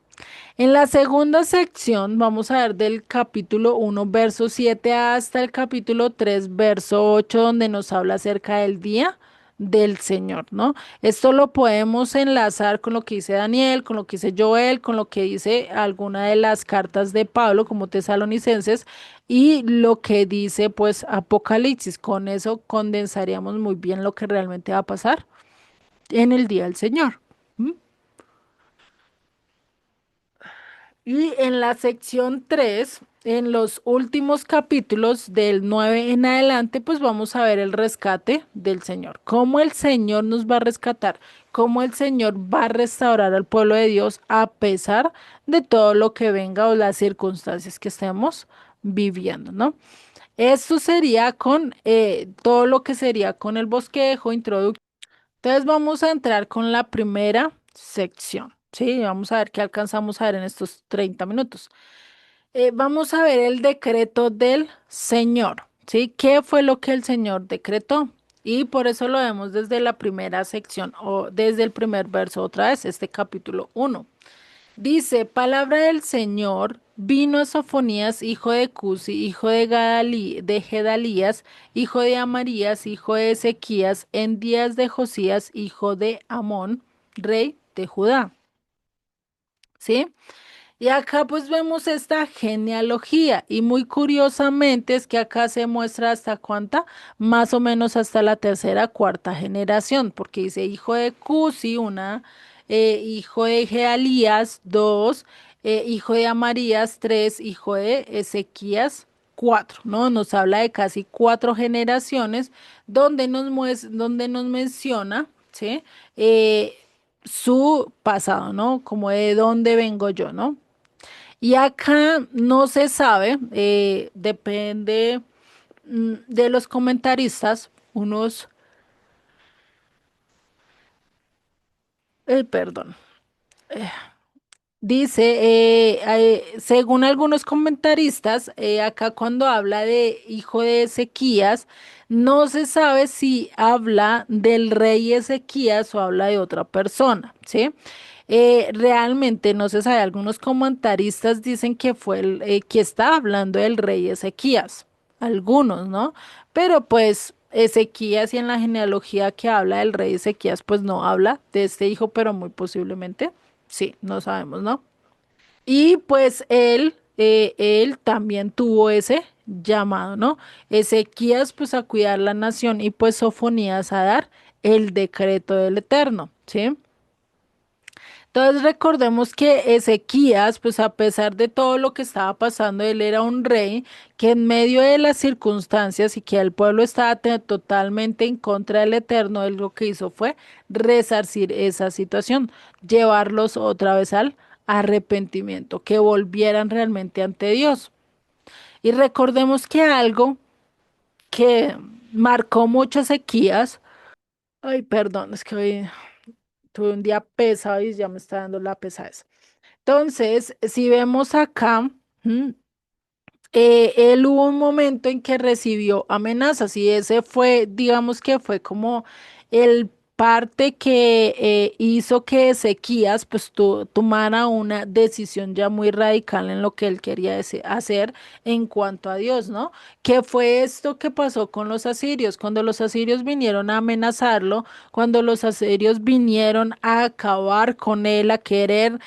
En la segunda sección vamos a ver del capítulo 1, verso 7 hasta el capítulo 3, verso 8, donde nos habla acerca del día del Señor, ¿no? Esto lo podemos enlazar con lo que dice Daniel, con lo que dice Joel, con lo que dice alguna de las cartas de Pablo como Tesalonicenses y lo que dice pues Apocalipsis. Con eso condensaríamos muy bien lo que realmente va a pasar en el día del Señor. ¿M? Y en la sección 3, en los últimos capítulos del 9 en adelante, pues vamos a ver el rescate del Señor. Cómo el Señor nos va a rescatar, cómo el Señor va a restaurar al pueblo de Dios a pesar de todo lo que venga o las circunstancias que estemos viviendo, ¿no? Esto sería con todo lo que sería con el bosquejo, introducción. Entonces vamos a entrar con la primera sección, ¿sí? Vamos a ver qué alcanzamos a ver en estos 30 minutos. Vamos a ver el decreto del Señor, ¿sí? ¿Qué fue lo que el Señor decretó? Y por eso lo vemos desde la primera sección o desde el primer verso otra vez, este capítulo 1. Dice, palabra del Señor, vino a Sofonías, hijo de Cusi, hijo de, de Gedalías, hijo de Amarías, hijo de Ezequías, en días de Josías, hijo de Amón, rey de Judá. ¿Sí? Y acá pues vemos esta genealogía y muy curiosamente es que acá se muestra hasta cuánta, más o menos hasta la tercera, cuarta generación, porque dice hijo de Cusi, una, hijo de Gealías, dos, hijo de Amarías, tres, hijo de Ezequías, cuatro, ¿no? Nos habla de casi cuatro generaciones donde donde nos menciona, ¿sí? Eh, su pasado, ¿no? Como de dónde vengo yo, ¿no? Y acá no se sabe, depende de los comentaristas, unos, perdón, dice, según algunos comentaristas, acá cuando habla de hijo de Ezequías, no se sabe si habla del rey Ezequías o habla de otra persona, ¿sí? Realmente no se sabe. Algunos comentaristas dicen que fue que está hablando del rey Ezequías, algunos, ¿no? Pero pues Ezequías y en la genealogía que habla del rey Ezequías, pues no habla de este hijo, pero muy posiblemente. Sí, no sabemos, ¿no? Y pues él también tuvo ese llamado, ¿no? Ezequías pues a cuidar la nación y pues Sofonías a dar el decreto del Eterno, ¿sí? Entonces recordemos que Ezequías, pues a pesar de todo lo que estaba pasando, él era un rey que en medio de las circunstancias y que el pueblo estaba totalmente en contra del Eterno, él lo que hizo fue resarcir esa situación, llevarlos otra vez al arrepentimiento, que volvieran realmente ante Dios. Y recordemos que algo que marcó mucho a Ezequías, ay, perdón, es que hoy tuve un día pesado y ya me está dando la pesadez. Entonces, si vemos acá, él hubo un momento en que recibió amenazas y ese fue, digamos que fue como el parte que hizo que Ezequías pues tomara una decisión ya muy radical en lo que él quería hacer en cuanto a Dios, ¿no? ¿Qué fue esto que pasó con los asirios? Cuando los asirios vinieron a amenazarlo, cuando los asirios vinieron a acabar con él, a querer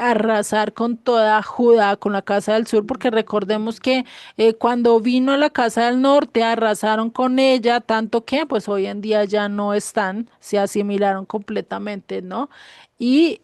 arrasar con toda Judá, con la casa del sur, porque recordemos que cuando vino a la casa del norte arrasaron con ella, tanto que pues hoy en día ya no están, se asimilaron completamente, ¿no? Y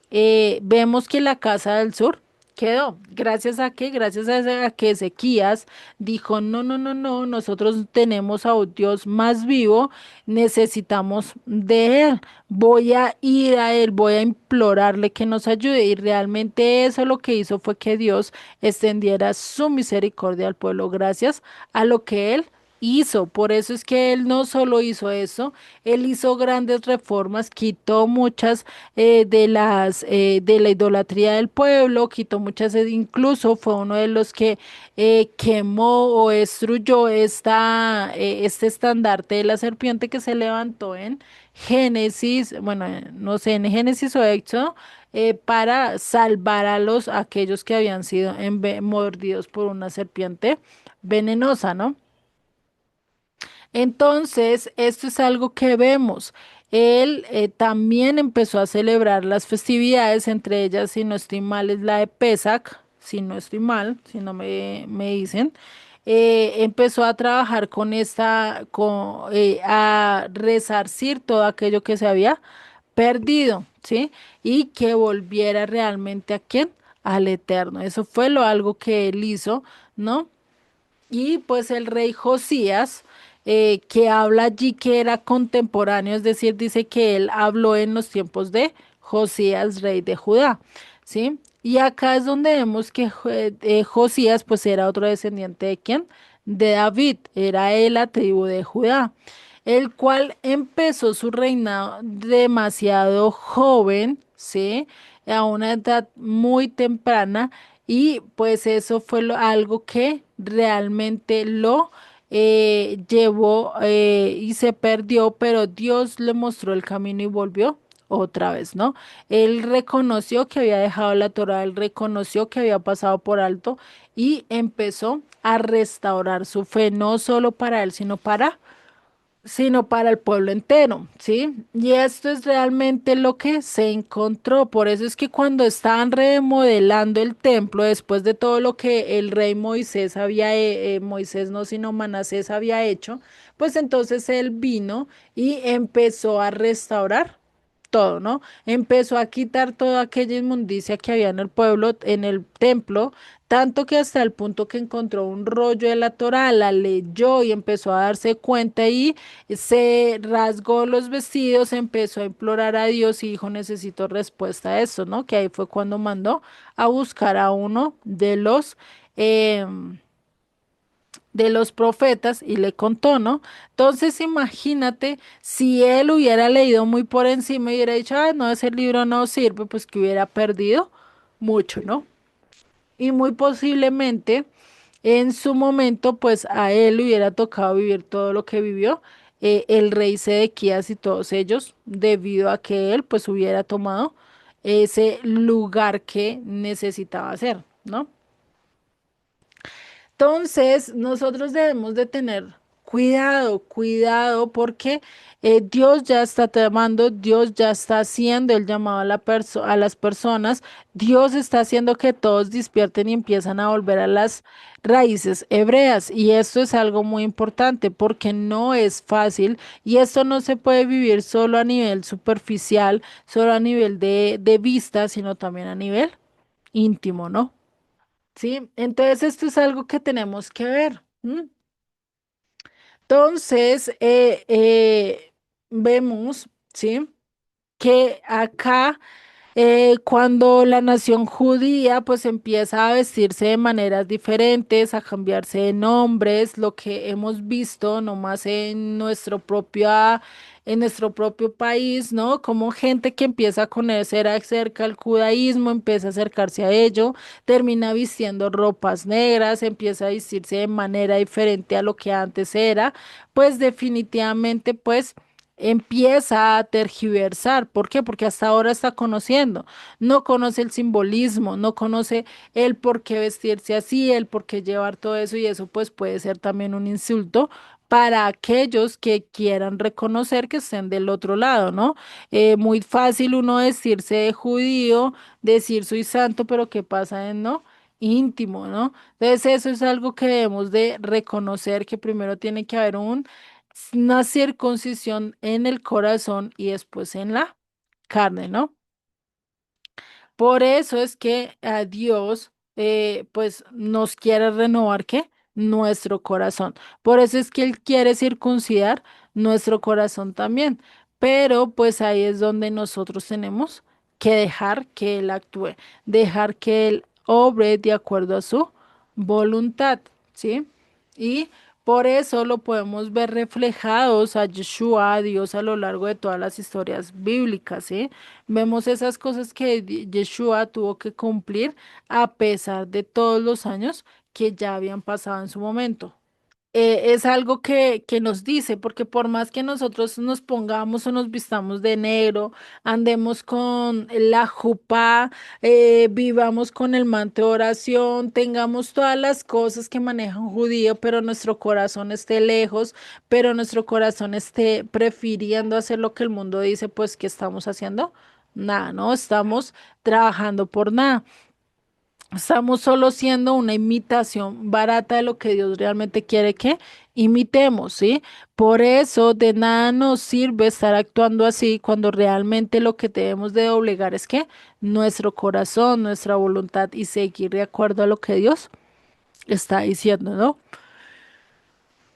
vemos que la casa del sur quedó. ¿Gracias a qué? Gracias a que Ezequías dijo, no, no, no, no, nosotros tenemos a un Dios más vivo, necesitamos de él. Voy a ir a él, voy a implorarle que nos ayude. Y realmente eso lo que hizo fue que Dios extendiera su misericordia al pueblo gracias a lo que él hizo. Por eso es que él no solo hizo eso, él hizo grandes reformas, quitó muchas de la idolatría del pueblo, quitó muchas, incluso fue uno de los que quemó o destruyó este estandarte de la serpiente que se levantó en Génesis, bueno, no sé, en Génesis o Éxodo, para salvar a aquellos que habían sido mordidos por una serpiente venenosa, ¿no? Entonces, esto es algo que vemos. Él también empezó a celebrar las festividades, entre ellas, si no estoy mal, es la de Pesach, si no estoy mal, si no me dicen. Empezó a trabajar con a resarcir todo aquello que se había perdido, ¿sí? Y que volviera realmente a quién? al Eterno. Eso fue algo que él hizo, ¿no? Y pues el rey Josías, que habla allí que era contemporáneo, es decir, dice que él habló en los tiempos de Josías, rey de Judá, ¿sí? Y acá es donde vemos que Josías pues era otro descendiente de quién? De David, era él la tribu de Judá, el cual empezó su reinado demasiado joven, ¿sí? A una edad muy temprana y pues eso fue algo que realmente lo llevó y se perdió, pero Dios le mostró el camino y volvió otra vez, ¿no? Él reconoció que había dejado la Torá, él reconoció que había pasado por alto y empezó a restaurar su fe, no solo para él, sino para el pueblo entero, ¿sí? Y esto es realmente lo que se encontró. Por eso es que cuando estaban remodelando el templo, después de todo lo que el rey Moisés había, Moisés no, sino Manasés había hecho, pues entonces él vino y empezó a restaurar todo, ¿no? Empezó a quitar toda aquella inmundicia que había en el pueblo, en el templo, tanto que hasta el punto que encontró un rollo de la Torá, la leyó y empezó a darse cuenta y se rasgó los vestidos, empezó a implorar a Dios y dijo, necesito respuesta a eso, ¿no? Que ahí fue cuando mandó a buscar a uno de los profetas y le contó, ¿no? Entonces imagínate si él hubiera leído muy por encima y hubiera dicho, ah, no, ese libro no sirve, pues que hubiera perdido mucho, ¿no? Y muy posiblemente en su momento, pues a él le hubiera tocado vivir todo lo que vivió el rey Sedequías y todos ellos, debido a que él pues hubiera tomado ese lugar que necesitaba hacer, ¿no? Entonces, nosotros debemos de tener cuidado, cuidado, porque Dios ya está llamando, Dios ya está haciendo el llamado a a las personas, Dios está haciendo que todos despierten y empiezan a volver a las raíces hebreas. Y esto es algo muy importante porque no es fácil y esto no se puede vivir solo a nivel superficial, solo a nivel de vista, sino también a nivel íntimo, ¿no? ¿Sí? Entonces esto es algo que tenemos que ver. ¿M? Entonces, vemos, ¿sí? Que acá cuando la nación judía pues empieza a vestirse de maneras diferentes, a cambiarse de nombres, lo que hemos visto nomás en nuestro propio país, ¿no? Como gente que empieza a conocer acerca del judaísmo, empieza a acercarse a ello, termina vistiendo ropas negras, empieza a vestirse de manera diferente a lo que antes era, pues definitivamente pues empieza a tergiversar. ¿Por qué? Porque hasta ahora está conociendo, no conoce el simbolismo, no conoce el por qué vestirse así, el por qué llevar todo eso y eso pues puede ser también un insulto para aquellos que quieran reconocer que estén del otro lado, ¿no? Muy fácil uno decirse de judío, decir soy santo, pero ¿qué pasa en no? Íntimo, ¿no? Entonces eso es algo que debemos de reconocer que primero tiene que haber una circuncisión en el corazón y después en la carne, ¿no? Por eso es que a Dios, pues, nos quiere renovar, ¿qué? Nuestro corazón. Por eso es que Él quiere circuncidar nuestro corazón también. Pero, pues, ahí es donde nosotros tenemos que dejar que Él actúe, dejar que Él obre de acuerdo a su voluntad, ¿sí? Y por eso lo podemos ver reflejados a Yeshua, a Dios, a lo largo de todas las historias bíblicas, ¿sí? Vemos esas cosas que Yeshua tuvo que cumplir a pesar de todos los años que ya habían pasado en su momento. Es algo que nos dice, porque por más que nosotros nos pongamos o nos vistamos de negro, andemos con la jupá, vivamos con el manto de oración, tengamos todas las cosas que maneja un judío, pero nuestro corazón esté lejos, pero nuestro corazón esté prefiriendo hacer lo que el mundo dice, pues, ¿qué estamos haciendo? Nada, no estamos trabajando por nada. Estamos solo siendo una imitación barata de lo que Dios realmente quiere que imitemos, ¿sí? Por eso de nada nos sirve estar actuando así cuando realmente lo que debemos de doblegar es que nuestro corazón, nuestra voluntad y seguir de acuerdo a lo que Dios está diciendo, ¿no?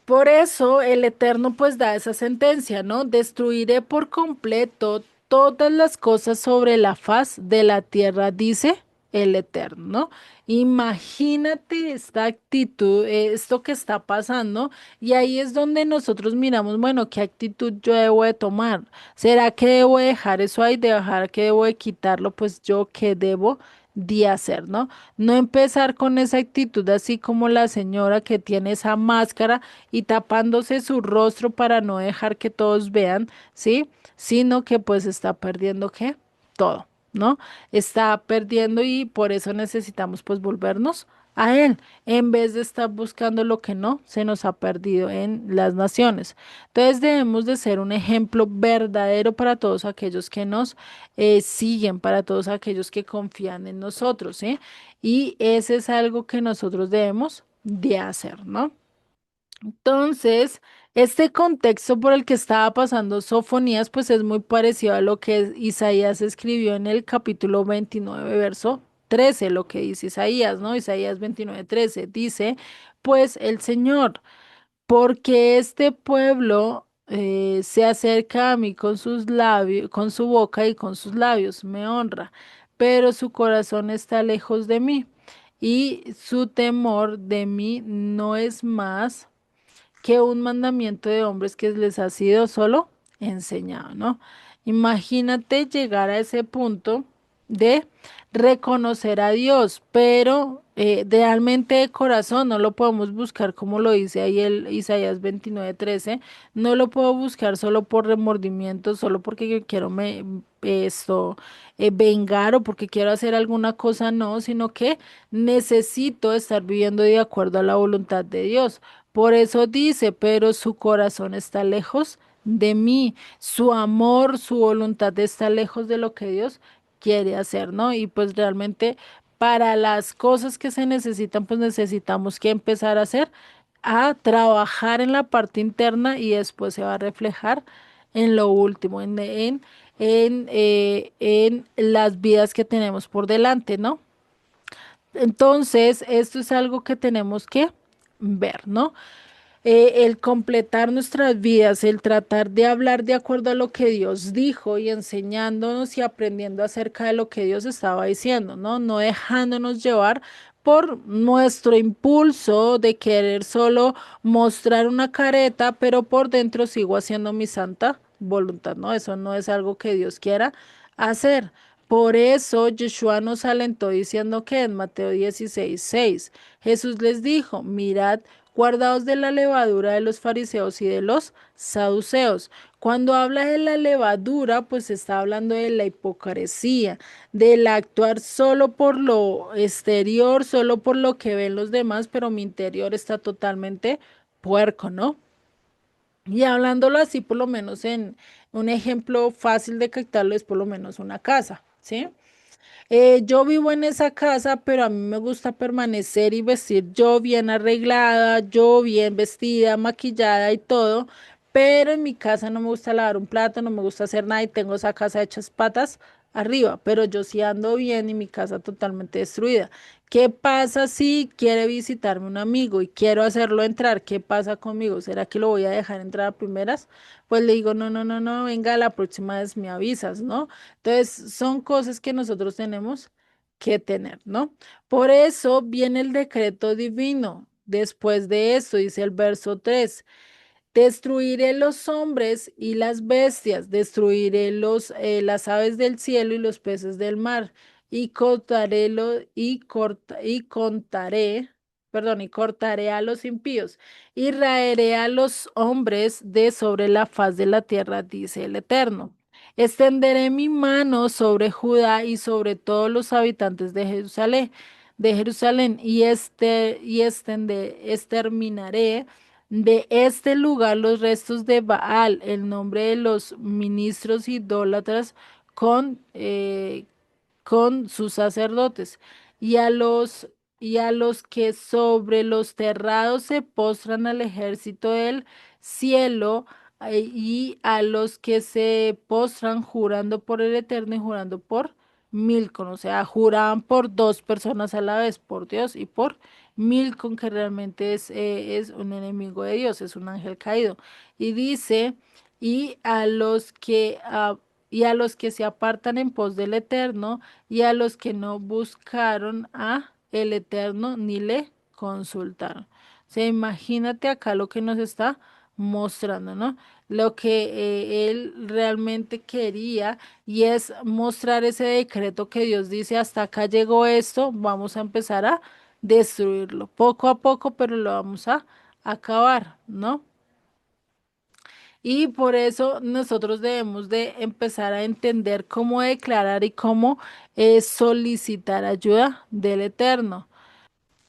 Por eso el Eterno pues da esa sentencia, ¿no? Destruiré por completo todas las cosas sobre la faz de la tierra, dice el Eterno, ¿no? Imagínate esta actitud, esto que está pasando, y ahí es donde nosotros miramos, bueno, ¿qué actitud yo debo de tomar? ¿Será que debo de dejar eso ahí, de dejar que debo de quitarlo? Pues yo, ¿qué debo de hacer, no? No empezar con esa actitud así como la señora que tiene esa máscara y tapándose su rostro para no dejar que todos vean, ¿sí? Sino que pues está perdiendo ¿qué? Todo, ¿no? Está perdiendo y por eso necesitamos pues volvernos a Él, en vez de estar buscando lo que no se nos ha perdido en las naciones. Entonces debemos de ser un ejemplo verdadero para todos aquellos que nos siguen, para todos aquellos que confían en nosotros, ¿sí? Y ese es algo que nosotros debemos de hacer, ¿no? Entonces, este contexto por el que estaba pasando Sofonías, pues es muy parecido a lo que Isaías escribió en el capítulo 29, verso 13, lo que dice Isaías, ¿no? Isaías 29, 13 dice, pues el Señor, porque este pueblo se acerca a mí con sus labios, con su boca y con sus labios, me honra, pero su corazón está lejos de mí y su temor de mí no es más que un mandamiento de hombres que les ha sido solo enseñado, ¿no? Imagínate llegar a ese punto de reconocer a Dios, pero realmente de corazón no lo podemos buscar como lo dice ahí el Isaías 29:13, no lo puedo buscar solo por remordimiento, solo porque quiero vengar o porque quiero hacer alguna cosa, no, sino que necesito estar viviendo de acuerdo a la voluntad de Dios. Por eso dice, pero su corazón está lejos de mí, su amor, su voluntad está lejos de lo que Dios quiere hacer, ¿no? Y pues realmente para las cosas que se necesitan, pues necesitamos que empezar a hacer, a trabajar en la parte interna y después se va a reflejar en lo último, en las vidas que tenemos por delante, ¿no? Entonces, esto es algo que tenemos que ver, ¿no? El completar nuestras vidas, el tratar de hablar de acuerdo a lo que Dios dijo y enseñándonos y aprendiendo acerca de lo que Dios estaba diciendo, ¿no? No dejándonos llevar por nuestro impulso de querer solo mostrar una careta, pero por dentro sigo haciendo mi santa voluntad, ¿no? Eso no es algo que Dios quiera hacer. Por eso Yeshua nos alentó diciendo que en Mateo 16:6 Jesús les dijo, mirad, guardaos de la levadura de los fariseos y de los saduceos. Cuando habla de la levadura, pues está hablando de la hipocresía, del actuar solo por lo exterior, solo por lo que ven los demás, pero mi interior está totalmente puerco, ¿no? Y hablándolo así, por lo menos en un ejemplo fácil de captarlo es por lo menos una casa, ¿sí? Yo vivo en esa casa, pero a mí me gusta permanecer y vestir yo bien arreglada, yo bien vestida, maquillada y todo, pero en mi casa no me gusta lavar un plato, no me gusta hacer nada y tengo esa casa hecha patas arriba, pero yo sí ando bien y mi casa totalmente destruida. ¿Qué pasa si quiere visitarme un amigo y quiero hacerlo entrar? ¿Qué pasa conmigo? ¿Será que lo voy a dejar entrar a primeras? Pues le digo, no, no, no, no, venga, la próxima vez me avisas, ¿no? Entonces, son cosas que nosotros tenemos que tener, ¿no? Por eso viene el decreto divino. Después de esto, dice el verso 3. Destruiré los hombres y las bestias, destruiré las aves del cielo y los peces del mar, y y cortaré a los impíos, y raeré a los hombres de sobre la faz de la tierra, dice el Eterno. Extenderé mi mano sobre Judá y sobre todos los habitantes de Jerusalén, exterminaré de este lugar los restos de Baal, el nombre de los ministros idólatras con, eh, con sus sacerdotes, y a los que sobre los terrados se postran al ejército del cielo, y a los que se postran jurando por el Eterno y jurando por Milcom, o sea, juraban por dos personas a la vez, por Dios y por Milcom, que realmente es un enemigo de Dios, es un ángel caído. Y dice, y a los que, y a los que se apartan en pos del Eterno, y a los que no buscaron a el Eterno ni le consultaron. O sea, imagínate acá lo que nos está mostrando, ¿no? Lo que él realmente quería, y es mostrar ese decreto que Dios dice: hasta acá llegó esto, vamos a empezar a destruirlo poco a poco, pero lo vamos a acabar, ¿no? Y por eso nosotros debemos de empezar a entender cómo declarar y cómo solicitar ayuda del Eterno.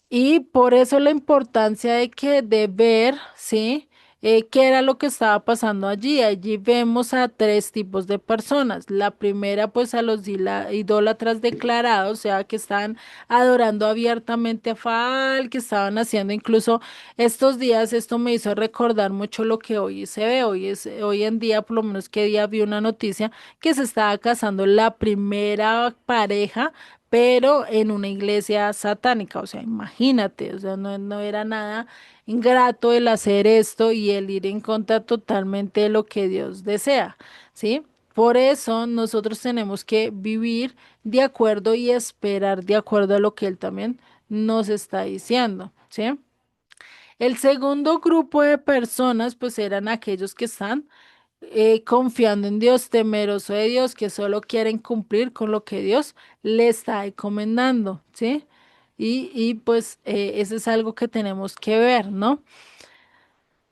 Y por eso la importancia de ver, ¿sí? ¿Qué era lo que estaba pasando allí? Allí vemos a tres tipos de personas. La primera, pues a los idólatras declarados, o sea, que estaban adorando abiertamente a Faal, que estaban haciendo incluso estos días. Esto me hizo recordar mucho lo que hoy se ve. Hoy en día, por lo menos que día vi una noticia que se estaba casando la primera pareja, pero en una iglesia satánica. O sea, imagínate, o sea, no era nada ingrato el hacer esto y el ir en contra totalmente de lo que Dios desea, ¿sí? Por eso nosotros tenemos que vivir de acuerdo y esperar de acuerdo a lo que Él también nos está diciendo, ¿sí? El segundo grupo de personas, pues eran aquellos que están confiando en Dios, temeroso de Dios, que solo quieren cumplir con lo que Dios le está encomendando, ¿sí? Y pues eso es algo que tenemos que ver, ¿no?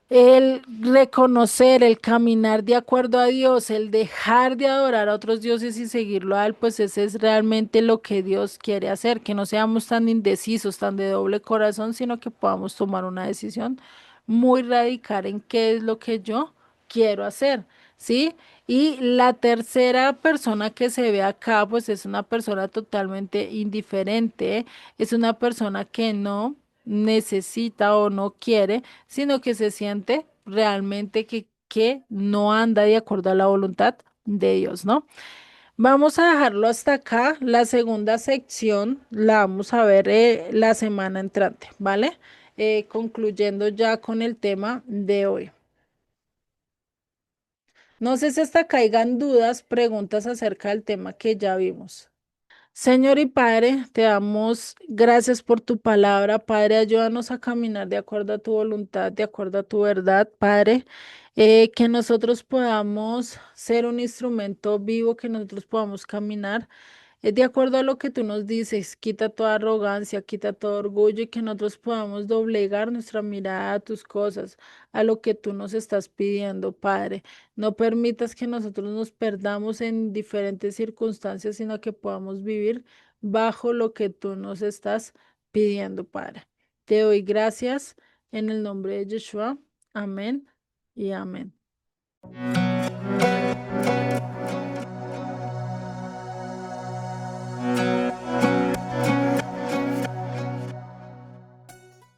El reconocer, el caminar de acuerdo a Dios, el dejar de adorar a otros dioses y seguirlo a Él, pues ese es realmente lo que Dios quiere hacer, que no seamos tan indecisos, tan de doble corazón, sino que podamos tomar una decisión muy radical en qué es lo que yo quiero hacer, ¿sí? Y la tercera persona que se ve acá, pues es una persona totalmente indiferente, ¿eh? Es una persona que no necesita o no quiere, sino que se siente realmente que no anda de acuerdo a la voluntad de Dios, ¿no? Vamos a dejarlo hasta acá. La segunda sección la vamos a ver la semana entrante, ¿vale? Concluyendo ya con el tema de hoy. No sé si hasta caigan dudas, preguntas acerca del tema que ya vimos. Señor y Padre, te damos gracias por tu palabra. Padre, ayúdanos a caminar de acuerdo a tu voluntad, de acuerdo a tu verdad, Padre. Que nosotros podamos ser un instrumento vivo, que nosotros podamos caminar de acuerdo a lo que tú nos dices. Quita toda arrogancia, quita todo orgullo, y que nosotros podamos doblegar nuestra mirada a tus cosas, a lo que tú nos estás pidiendo, Padre. No permitas que nosotros nos perdamos en diferentes circunstancias, sino que podamos vivir bajo lo que tú nos estás pidiendo, Padre. Te doy gracias en el nombre de Yeshua. Amén y amén.